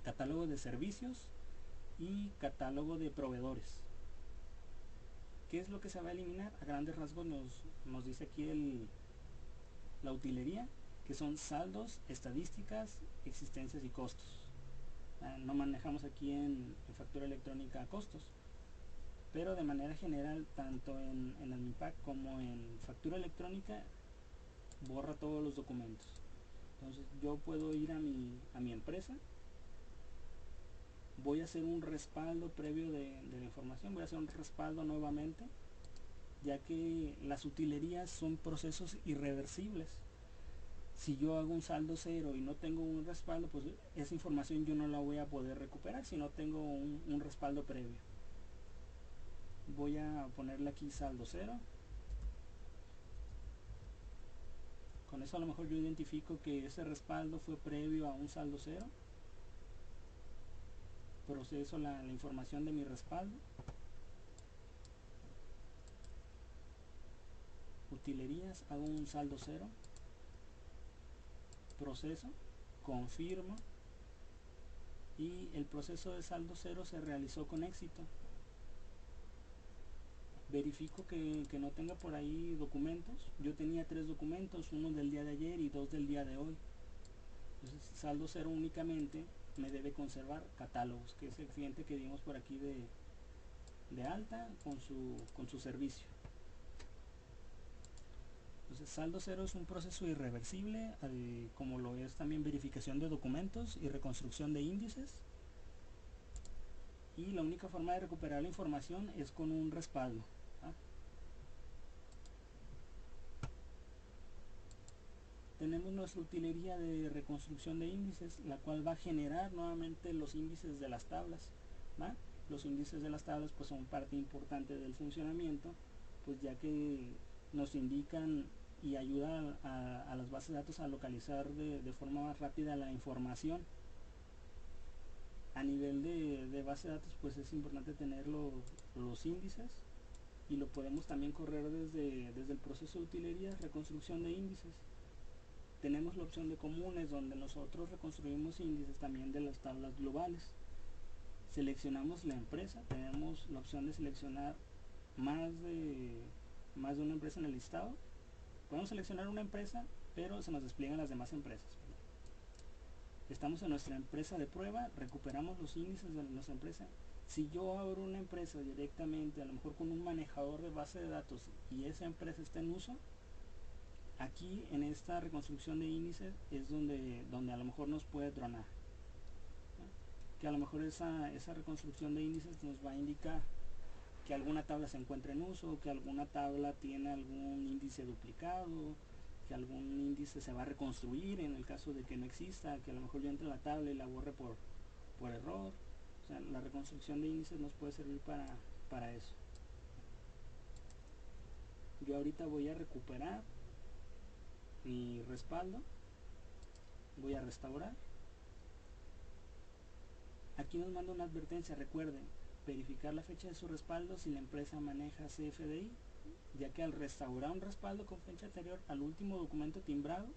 catálogo de servicios y catálogo de proveedores. ¿Qué es lo que se va a eliminar? A grandes rasgos nos dice aquí la utilería, que son saldos, estadísticas, existencias y costos. No manejamos aquí en factura electrónica costos, pero de manera general, tanto en Adminpack como en factura electrónica, borra todos los documentos. Entonces yo puedo ir a mi empresa, voy a hacer un respaldo previo de la información, voy a hacer un respaldo nuevamente, ya que las utilerías son procesos irreversibles. Si yo hago un saldo cero y no tengo un respaldo, pues esa información yo no la voy a poder recuperar si no tengo un respaldo previo. Voy a ponerle aquí saldo cero. Con eso a lo mejor yo identifico que ese respaldo fue previo a un saldo cero. Proceso la información de mi respaldo. Utilerías, hago un saldo cero. Proceso, confirmo y el proceso de saldo cero se realizó con éxito. Verifico que no tenga por ahí documentos. Yo tenía 3 documentos, uno del día de ayer y 2 del día de hoy. Entonces saldo cero únicamente me debe conservar catálogos, que es el cliente que dimos por aquí de alta con su servicio. Entonces saldo cero es un proceso irreversible, como lo es también verificación de documentos y reconstrucción de índices, y la única forma de recuperar la información es con un respaldo. Tenemos nuestra utilería de reconstrucción de índices, la cual va a generar nuevamente los índices de las tablas. Los índices de las tablas pues son parte importante del funcionamiento, pues ya que nos indican y ayuda a las bases de datos a localizar de forma más rápida la información. A nivel de base de datos pues es importante tener los índices, y lo podemos también correr desde el proceso de utilería, reconstrucción de índices. Tenemos la opción de comunes, donde nosotros reconstruimos índices también de las tablas globales. Seleccionamos la empresa, tenemos la opción de seleccionar más de una empresa en el listado. Podemos seleccionar una empresa, pero se nos despliegan las demás empresas. Estamos en nuestra empresa de prueba, recuperamos los índices de nuestra empresa. Si yo abro una empresa directamente, a lo mejor con un manejador de base de datos, y esa empresa está en uso, aquí en esta reconstrucción de índices es donde a lo mejor nos puede tronar, que a lo mejor esa reconstrucción de índices nos va a indicar que alguna tabla se encuentra en uso, que alguna tabla tiene algún índice duplicado, que algún índice se va a reconstruir en el caso de que no exista, que a lo mejor yo entre la tabla y la borre por error. O sea, la reconstrucción de índices nos puede servir para eso. Yo ahorita voy a recuperar mi respaldo, voy a restaurar. Aquí nos manda una advertencia, recuerden, verificar la fecha de su respaldo si la empresa maneja CFDI, ya que al restaurar un respaldo con fecha anterior al último documento timbrado,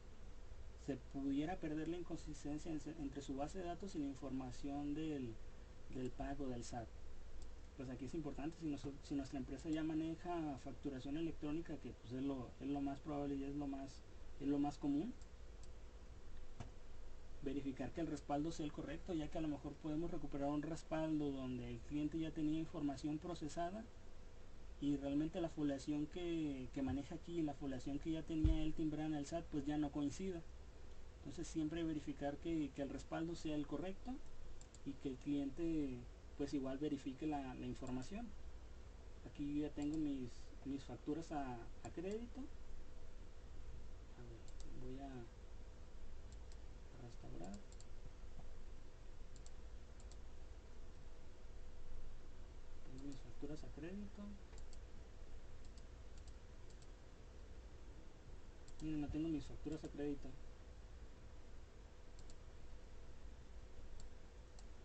se pudiera perder la inconsistencia entre su base de datos y la información del pago del SAT. Pues aquí es importante, si nuestra empresa ya maneja facturación electrónica, que pues es lo más probable y es lo más común, verificar que el respaldo sea el correcto, ya que a lo mejor podemos recuperar un respaldo donde el cliente ya tenía información procesada y realmente la foliación que maneja aquí y la foliación que ya tenía él timbrada en el SAT pues ya no coincida. Entonces siempre verificar que el respaldo sea el correcto y que el cliente pues igual verifique la información. Aquí yo ya tengo mis facturas a crédito. A ver, voy a restaurar. Tengo mis facturas a crédito. No tengo mis facturas a crédito.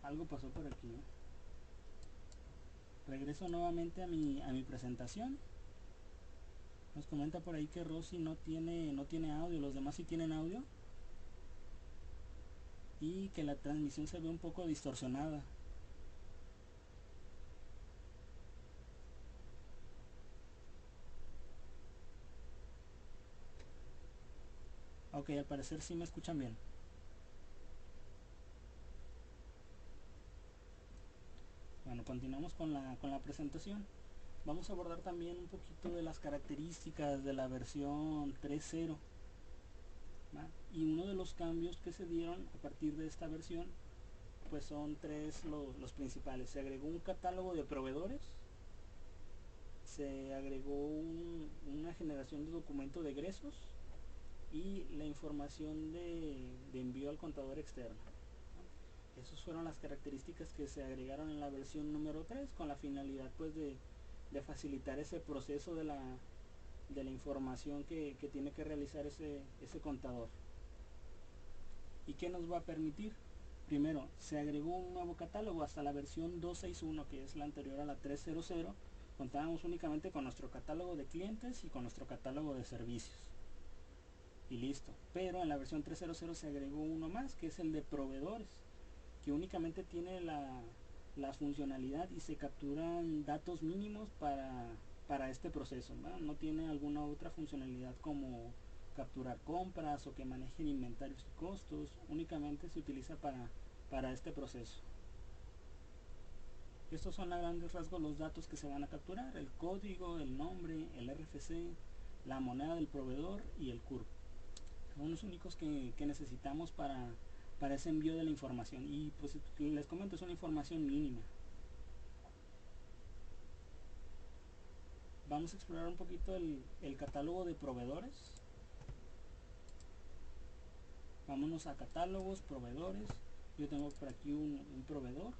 Algo pasó por aquí, ¿no? Regreso nuevamente a mi presentación. Nos comenta por ahí que Rosy no tiene audio, los demás sí tienen audio. Y que la transmisión se ve un poco distorsionada. Ok, al parecer sí me escuchan bien. Bueno, continuamos con la presentación. Vamos a abordar también un poquito de las características de la versión 3.0. Y uno de los cambios que se dieron a partir de esta versión pues son tres los principales. Se agregó un catálogo de proveedores, se agregó una generación de documento de egresos y la información de envío al contador externo. Esas fueron las características que se agregaron en la versión número 3 con la finalidad pues de facilitar ese proceso de la información que tiene que realizar ese contador. ¿Y qué nos va a permitir? Primero, se agregó un nuevo catálogo hasta la versión 2.6.1, que es la anterior a la 3.0.0. Contábamos únicamente con nuestro catálogo de clientes y con nuestro catálogo de servicios. Y listo. Pero en la versión 3.0.0 se agregó uno más, que es el de proveedores, que únicamente tiene la funcionalidad y se capturan datos mínimos para este proceso, ¿verdad? No tiene alguna otra funcionalidad como capturar compras o que manejen inventarios y costos. Únicamente se utiliza para este proceso. Estos son a grandes rasgos los datos que se van a capturar: el código, el nombre, el RFC, la moneda del proveedor y el CURP. Son los únicos que necesitamos para ese envío de la información, y pues les comento, es una información mínima. Vamos a explorar un poquito el catálogo de proveedores. Vámonos a catálogos, proveedores. Yo tengo por aquí un proveedor.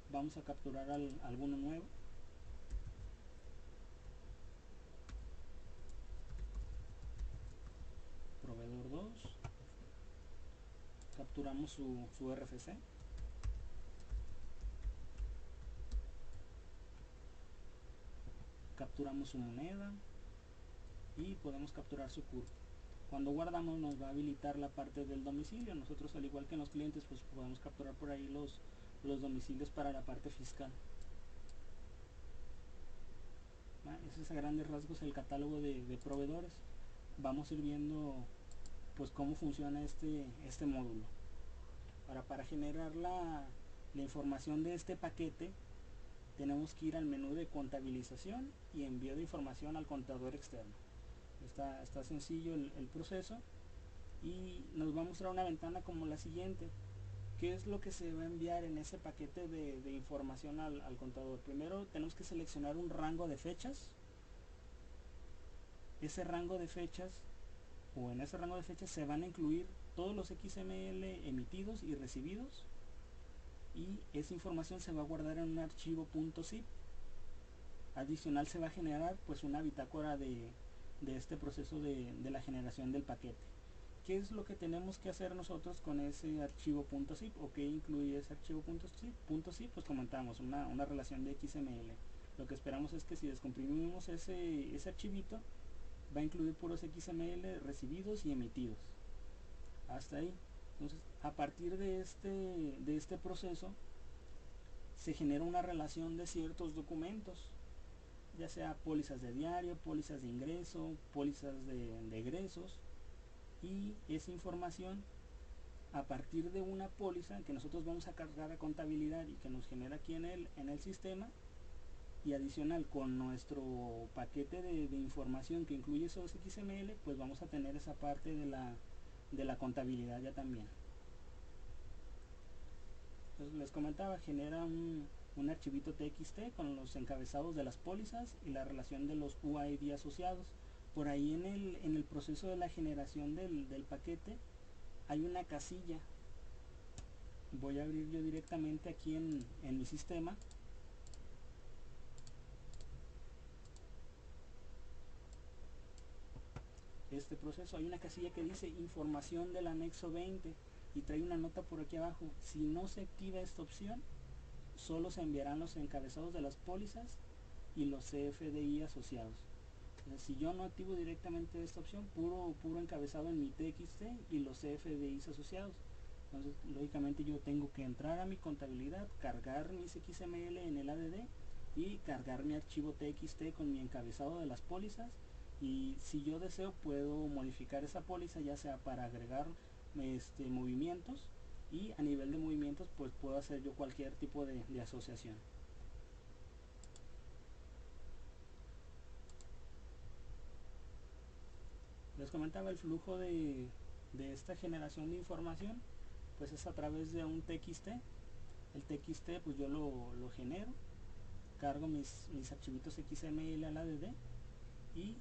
Vamos a capturar alguno nuevo. Proveedor 2. Capturamos su RFC. Capturamos su moneda y podemos capturar su CURP. Cuando guardamos nos va a habilitar la parte del domicilio. Nosotros, al igual que en los clientes, pues podemos capturar por ahí los domicilios para la parte fiscal. Ese es a grandes rasgos el catálogo de proveedores. Vamos a ir viendo pues cómo funciona este módulo. Para generar la información de este paquete, tenemos que ir al menú de contabilización y envío de información al contador externo. Está sencillo el proceso, y nos va a mostrar una ventana como la siguiente. ¿Qué es lo que se va a enviar en ese paquete de información al contador? Primero tenemos que seleccionar un rango de fechas. Ese rango de fechas, o en ese rango de fechas se van a incluir todos los XML emitidos y recibidos, y esa información se va a guardar en un archivo .zip. Adicional se va a generar pues una bitácora de este proceso de la generación del paquete. ¿Qué es lo que tenemos que hacer nosotros con ese archivo .zip o qué incluye ese archivo .zip? Pues comentamos una relación de XML. Lo que esperamos es que si descomprimimos ese archivito, va a incluir puros XML recibidos y emitidos. Hasta ahí. Entonces, a partir de este proceso se genera una relación de ciertos documentos, ya sea pólizas de diario, pólizas de ingreso, pólizas de egresos, y esa información a partir de una póliza que nosotros vamos a cargar a contabilidad y que nos genera aquí en el sistema, y adicional con nuestro paquete de información que incluye esos XML, pues vamos a tener esa parte de la contabilidad ya también. Entonces les comentaba, genera un archivito TXT con los encabezados de las pólizas y la relación de los UID asociados. Por ahí en el proceso de la generación del paquete hay una casilla. Voy a abrir yo directamente aquí en mi sistema. Este proceso, hay una casilla que dice información del anexo 20 y trae una nota por aquí abajo: si no se activa esta opción, solo se enviarán los encabezados de las pólizas y los CFDI asociados. Si yo no activo directamente esta opción, puro encabezado en mi TXT y los CFDI asociados. Entonces lógicamente yo tengo que entrar a mi contabilidad, cargar mis XML en el ADD y cargar mi archivo TXT con mi encabezado de las pólizas, y si yo deseo puedo modificar esa póliza, ya sea para agregar movimientos, y a nivel de movimientos pues puedo hacer yo cualquier tipo de asociación. Les comentaba, el flujo de esta generación de información pues es a través de un TXT. El TXT pues yo lo genero, cargo mis archivitos XML al ADD, y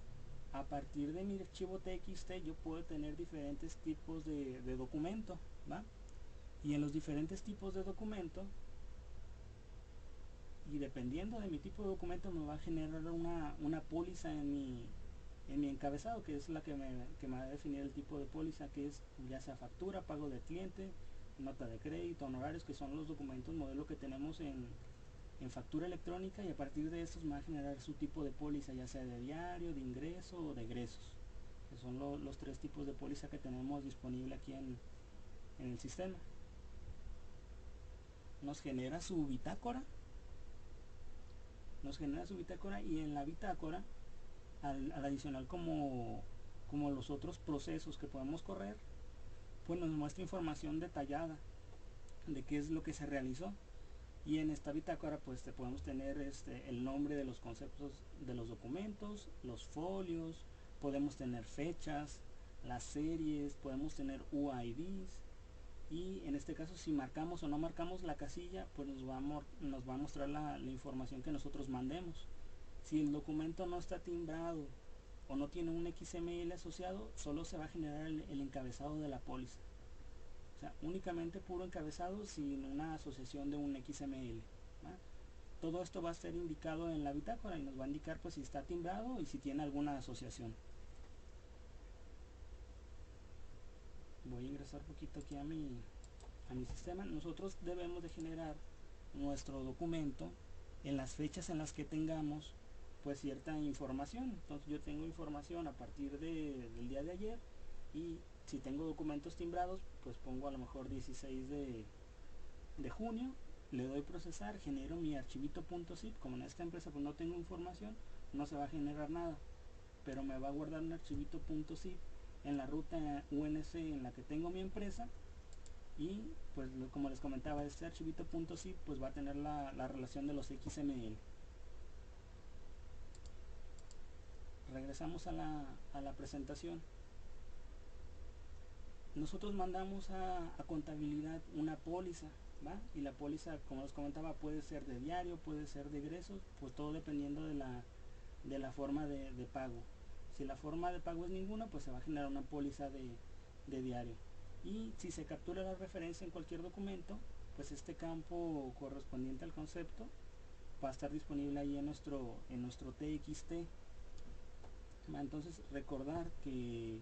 a partir de mi archivo TXT yo puedo tener diferentes tipos de documento, ¿va? Y en los diferentes tipos de documento, y dependiendo de mi tipo de documento, me va a generar una póliza en mi encabezado, que es la que me va a definir el tipo de póliza, que es ya sea factura, pago de cliente, nota de crédito, honorarios, que son los documentos modelo que tenemos en factura electrónica, y a partir de estos me va a generar su tipo de póliza, ya sea de diario, de ingreso o de egresos, que son los tres tipos de póliza que tenemos disponible aquí en el sistema. Nos genera su bitácora, y en la bitácora, al adicional como los otros procesos que podemos correr, pues nos muestra información detallada de qué es lo que se realizó. Y en esta bitácora pues podemos tener el nombre de los conceptos de los documentos, los folios, podemos tener fechas, las series, podemos tener UIDs, y en este caso si marcamos o no marcamos la casilla pues nos va a mostrar la información que nosotros mandemos. Si el documento no está timbrado o no tiene un XML asociado, solo se va a generar el encabezado de la póliza. O sea, únicamente puro encabezado sin una asociación de un XML, ¿va? Todo esto va a ser indicado en la bitácora y nos va a indicar pues si está timbrado y si tiene alguna asociación. Voy a ingresar un poquito aquí a mi sistema. Nosotros debemos de generar nuestro documento en las fechas en las que tengamos pues cierta información. Entonces yo tengo información a partir del día de ayer, y si tengo documentos timbrados pues pongo a lo mejor 16 de junio, le doy procesar, genero mi archivito .zip. Como en esta empresa pues no tengo información, no se va a generar nada, pero me va a guardar un archivito .zip en la ruta UNC en la que tengo mi empresa, y pues como les comentaba, este archivito .zip pues va a tener la relación de los XML. Regresamos a la presentación. Nosotros mandamos a contabilidad una póliza, ¿va? Y la póliza, como les comentaba, puede ser de diario, puede ser de egresos, pues todo dependiendo de la forma de pago. Si la forma de pago es ninguna, pues se va a generar una póliza de diario. Y si se captura la referencia en cualquier documento, pues este campo correspondiente al concepto va a estar disponible ahí en nuestro TXT. Entonces recordar que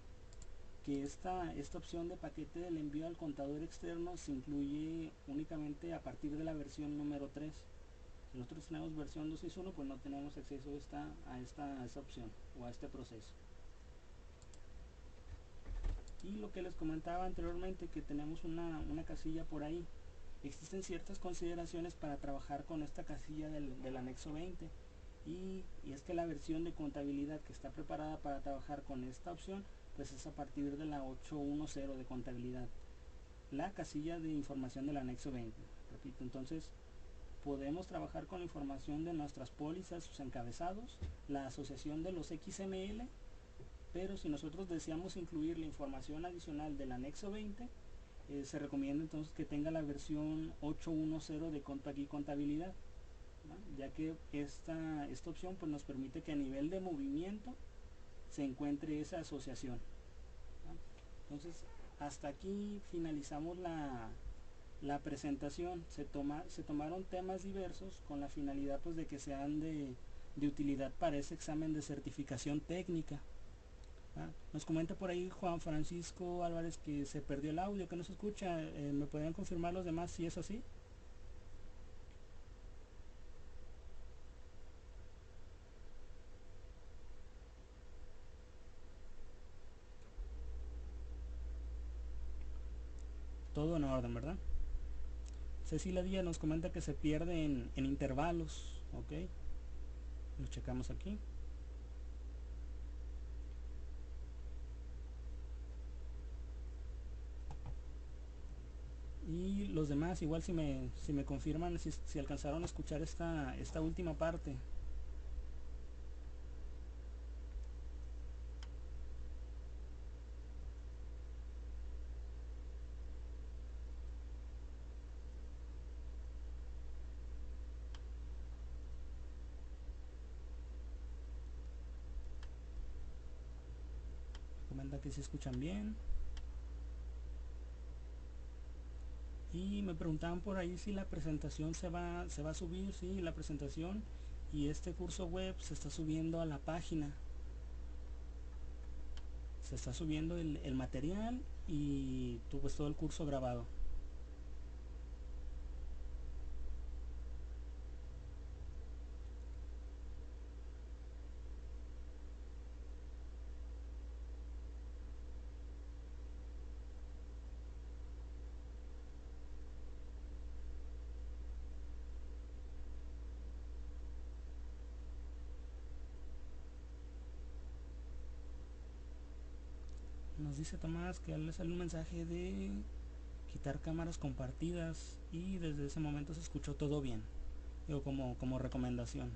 esta opción de paquete del envío al contador externo se incluye únicamente a partir de la versión número 3. Si nosotros tenemos versión 2.6.1, pues no tenemos acceso a esta opción o a este proceso. Y lo que les comentaba anteriormente, que tenemos una casilla por ahí. Existen ciertas consideraciones para trabajar con esta casilla del anexo 20, y es que la versión de contabilidad que está preparada para trabajar con esta opción pues es a partir de la 8.1.0 de contabilidad. la casilla de información del anexo 20. Repito, entonces podemos trabajar con la información de nuestras pólizas, sus encabezados, la asociación de los XML, pero si nosotros deseamos incluir la información adicional del anexo 20, se recomienda entonces que tenga la versión 8.1.0 de Compact y Contabilidad, ¿no? Ya que esta opción pues nos permite que a nivel de movimiento se encuentre esa asociación, ¿no? Entonces hasta aquí finalizamos la presentación. Se tomaron temas diversos con la finalidad pues de que sean de utilidad para ese examen de certificación técnica. Nos comenta por ahí Juan Francisco Álvarez que se perdió el audio, que no se escucha. ¿Me podrían confirmar los demás si es así? Todo en orden, ¿verdad? Cecilia Díaz nos comenta que se pierde en intervalos. Ok, lo checamos aquí. Y los demás igual si me confirman si alcanzaron a escuchar esta última parte. Comenta que se escuchan bien. Y me preguntaban por ahí si la presentación se va a subir. Sí, la presentación y este curso web se está subiendo a la página. Se está subiendo el material y pues todo el curso grabado. Nos dice Tomás que le salió un mensaje de quitar cámaras compartidas y desde ese momento se escuchó todo bien. Digo, como recomendación.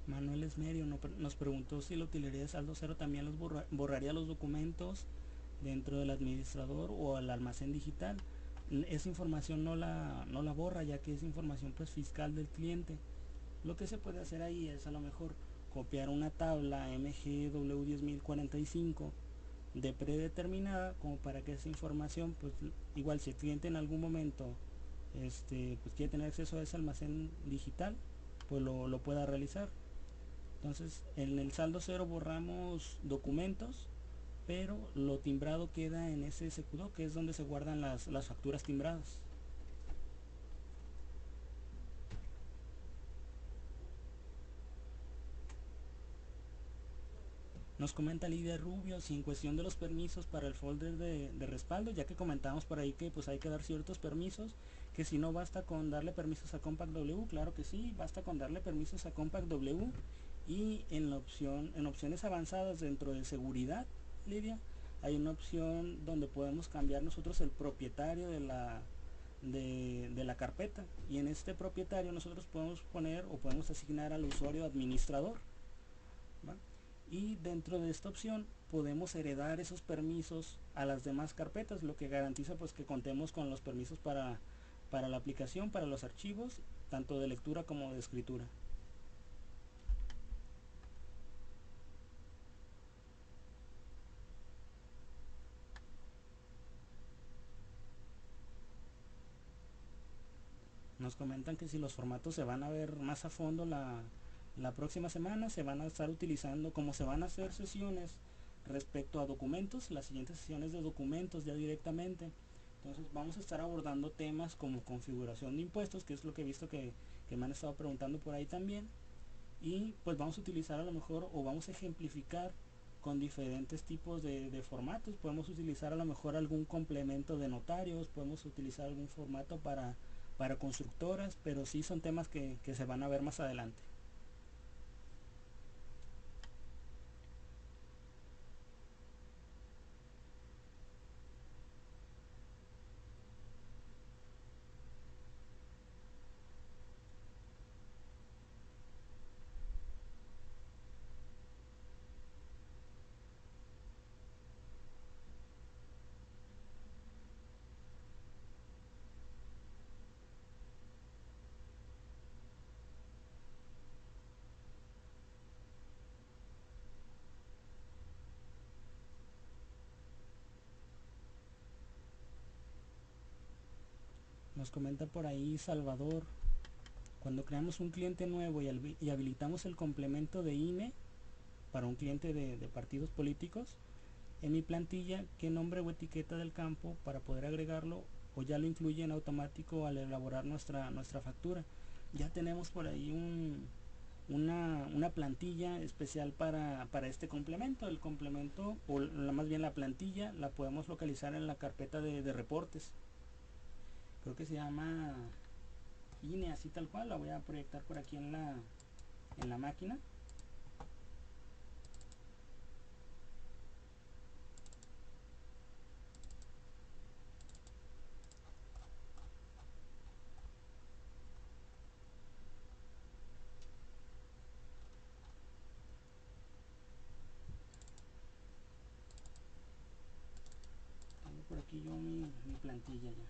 Manuel Esmerio nos preguntó si la utilería de saldo cero también los borraría los documentos dentro del administrador o al almacén digital. Esa información no la borra, ya que es información pues fiscal del cliente. Lo que se puede hacer ahí es a lo mejor copiar una tabla MGW10045 de predeterminada, como para que esa información pues igual si el cliente en algún momento pues quiere tener acceso a ese almacén digital, pues lo pueda realizar. Entonces en el saldo cero borramos documentos, pero lo timbrado queda en SSQ2, que es donde se guardan las facturas timbradas. Nos comenta Lidia Rubio si en cuestión de los permisos para el folder de respaldo, ya que comentábamos por ahí que pues hay que dar ciertos permisos, que si no basta con darle permisos a Compact W. Claro que sí, basta con darle permisos a Compact W. Y en opciones avanzadas dentro de seguridad, Lidia, hay una opción donde podemos cambiar nosotros el propietario de la carpeta, y en este propietario nosotros podemos poner o podemos asignar al usuario administrador, ¿va? Y dentro de esta opción podemos heredar esos permisos a las demás carpetas, lo que garantiza pues que contemos con los permisos para la aplicación, para los archivos, tanto de lectura como de escritura. Nos comentan que si los formatos se van a ver más a fondo la próxima semana, se van a estar utilizando, como se van a hacer sesiones respecto a documentos, las siguientes sesiones de documentos ya directamente. Entonces vamos a estar abordando temas como configuración de impuestos, que es lo que he visto que me han estado preguntando por ahí también. y pues vamos a utilizar a lo mejor, o vamos a ejemplificar con diferentes tipos de formatos. Podemos utilizar a lo mejor algún complemento de notarios, podemos utilizar algún formato para constructoras, pero sí son temas que se van a ver más adelante. Nos comenta por ahí Salvador: cuando creamos un cliente nuevo y habilitamos el complemento de INE para un cliente de partidos políticos, en mi plantilla, ¿qué nombre o etiqueta del campo para poder agregarlo, o ya lo incluye en automático al elaborar nuestra factura? Ya tenemos por ahí una plantilla especial para este complemento. El complemento, o más bien la plantilla, la podemos localizar en la carpeta de reportes. Creo que se llama INE, así tal cual. La voy a proyectar por aquí en la máquina. Tengo por aquí yo mi plantilla ya.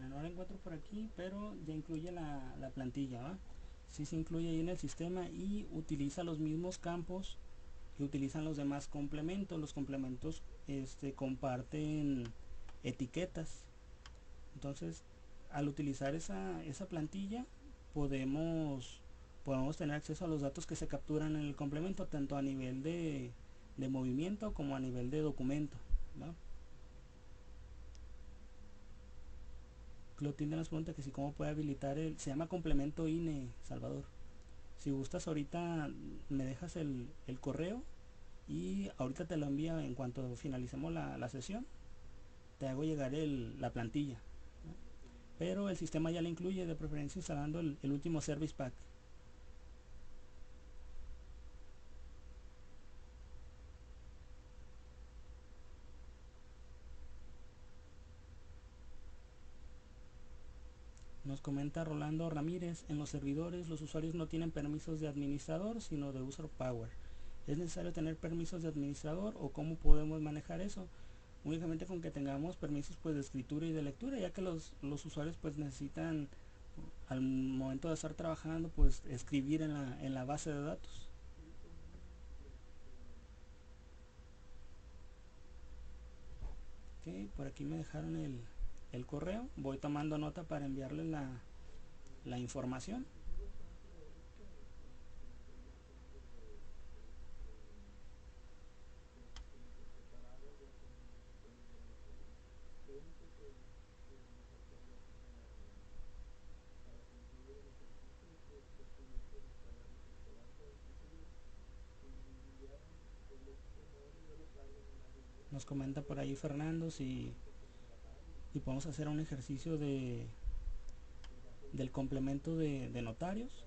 No la encuentro por aquí, pero ya incluye la plantilla, ¿va? Sí se incluye ahí en el sistema y utiliza los mismos campos que utilizan los demás complementos. Los complementos comparten etiquetas. Entonces, al utilizar esa plantilla, podemos tener acceso a los datos que se capturan en el complemento, tanto a nivel de movimiento como a nivel de documento, ¿va? Clotilde nos pregunta que si cómo puede habilitar se llama complemento INE, Salvador. Si gustas, ahorita me dejas el correo y ahorita te lo envío en cuanto finalicemos la sesión. Te hago llegar la plantilla, ¿no? Pero el sistema ya le incluye, de preferencia instalando el último Service Pack. Nos comenta Rolando Ramírez: en los servidores los usuarios no tienen permisos de administrador, sino de user power. ¿Es necesario tener permisos de administrador o cómo podemos manejar eso? Únicamente con que tengamos permisos pues de escritura y de lectura, ya que los usuarios pues necesitan, al momento de estar trabajando, pues escribir en la base de datos. Ok, por aquí me dejaron el correo. Voy tomando nota para enviarle la información. Nos comenta por ahí Fernando si podemos hacer un ejercicio del complemento de notarios.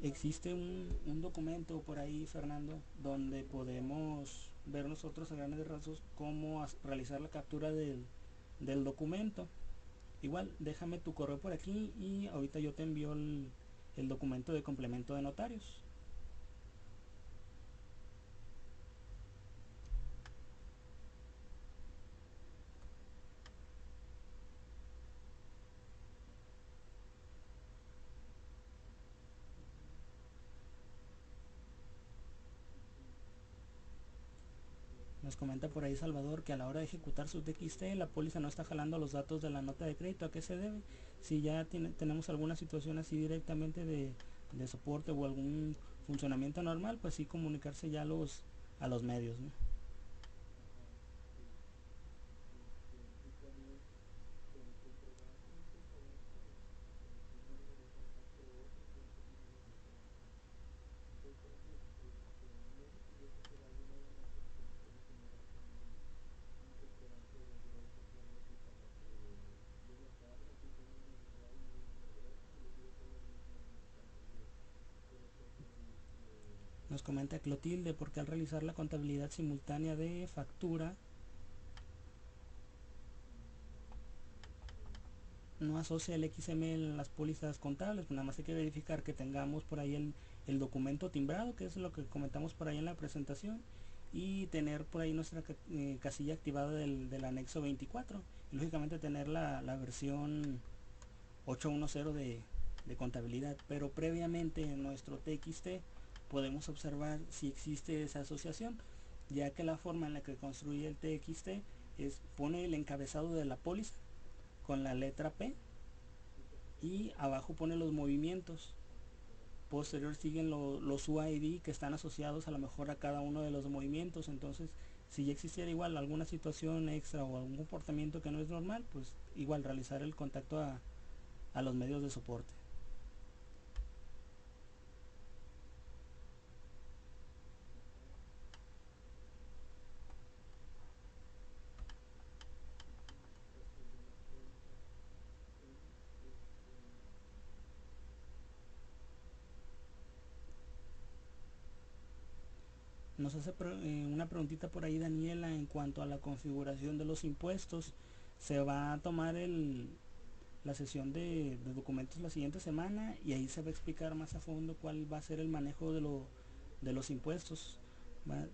Existe un documento por ahí, Fernando, donde podemos ver nosotros a grandes rasgos cómo realizar la captura del documento. Igual, déjame tu correo por aquí y ahorita yo te envío el documento de complemento de notarios. Nos comenta por ahí Salvador que a la hora de ejecutar su TXT la póliza no está jalando los datos de la nota de crédito. ¿A qué se debe? Si ya tenemos alguna situación así directamente de soporte o algún funcionamiento normal, pues sí comunicarse ya a los medios, ¿no? Nos comenta Clotilde porque al realizar la contabilidad simultánea de factura no asocia el XML en las pólizas contables. Nada más hay que verificar que tengamos por ahí el documento timbrado, que es lo que comentamos por ahí en la presentación, y tener por ahí nuestra casilla activada del anexo 24 y lógicamente tener la versión 810 de contabilidad, pero previamente en nuestro TXT podemos observar si existe esa asociación, ya que la forma en la que construye el TXT es pone el encabezado de la póliza con la letra P y abajo pone los movimientos. Posterior siguen los UID que están asociados a lo mejor a cada uno de los movimientos. Entonces, si ya existiera igual alguna situación extra o algún comportamiento que no es normal, pues igual realizar el contacto a los medios de soporte. Nos hace una preguntita por ahí Daniela en cuanto a la configuración de los impuestos. Se va a tomar la sesión de documentos la siguiente semana y ahí se va a explicar más a fondo cuál va a ser el manejo de los impuestos.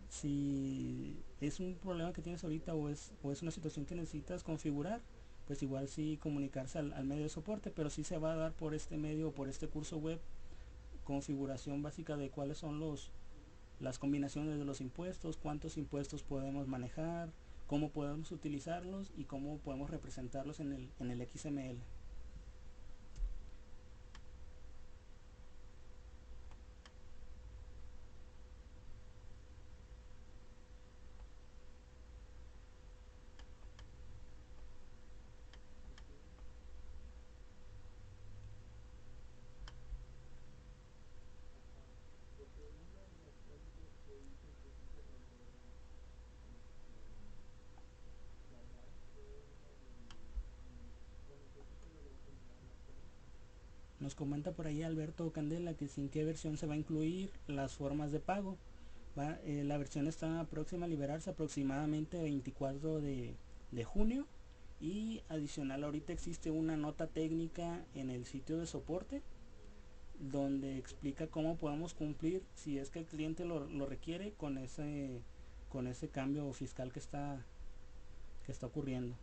Si es un problema que tienes ahorita o es una situación que necesitas configurar, pues igual sí comunicarse al medio de soporte, pero sí se va a dar por este medio o por este curso web configuración básica de cuáles son las combinaciones de los impuestos, cuántos impuestos podemos manejar, cómo podemos utilizarlos y cómo podemos representarlos en el XML. Nos comenta por ahí Alberto Candela que sin qué versión se va a incluir las formas de pago. La versión está próxima a liberarse aproximadamente 24 de junio y adicional ahorita existe una nota técnica en el sitio de soporte donde explica cómo podemos cumplir si es que el cliente lo requiere con ese cambio fiscal que está ocurriendo.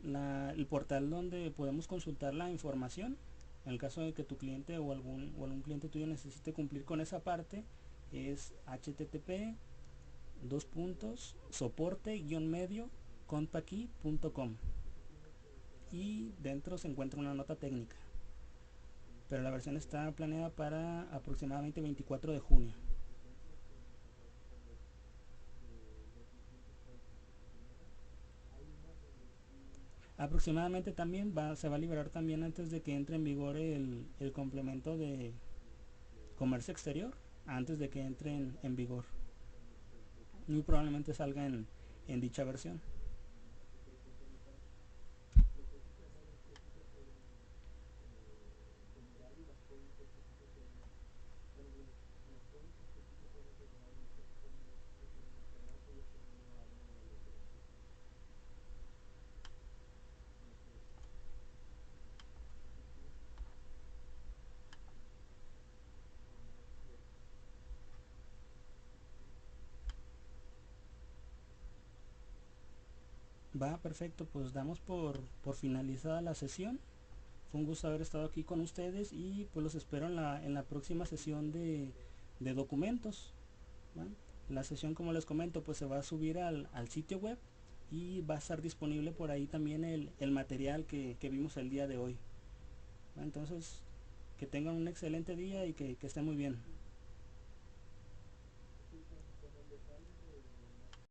El portal donde podemos consultar la información en el caso de que tu cliente o algún cliente tuyo necesite cumplir con esa parte es http://soporte-medio-contaqui.com y dentro se encuentra una nota técnica, pero la versión está planeada para aproximadamente 24 de junio. Aproximadamente también se va a liberar también antes de que entre en vigor el complemento de comercio exterior, antes de que entre en vigor. Muy probablemente salga en dicha versión. Va, perfecto, pues damos por finalizada la sesión. Fue un gusto haber estado aquí con ustedes y pues los espero en la próxima sesión de documentos. ¿Va? La sesión, como les comento, pues se va a subir al sitio web y va a estar disponible por ahí también el material que vimos el día de hoy. Entonces, que tengan un excelente día y que estén muy bien.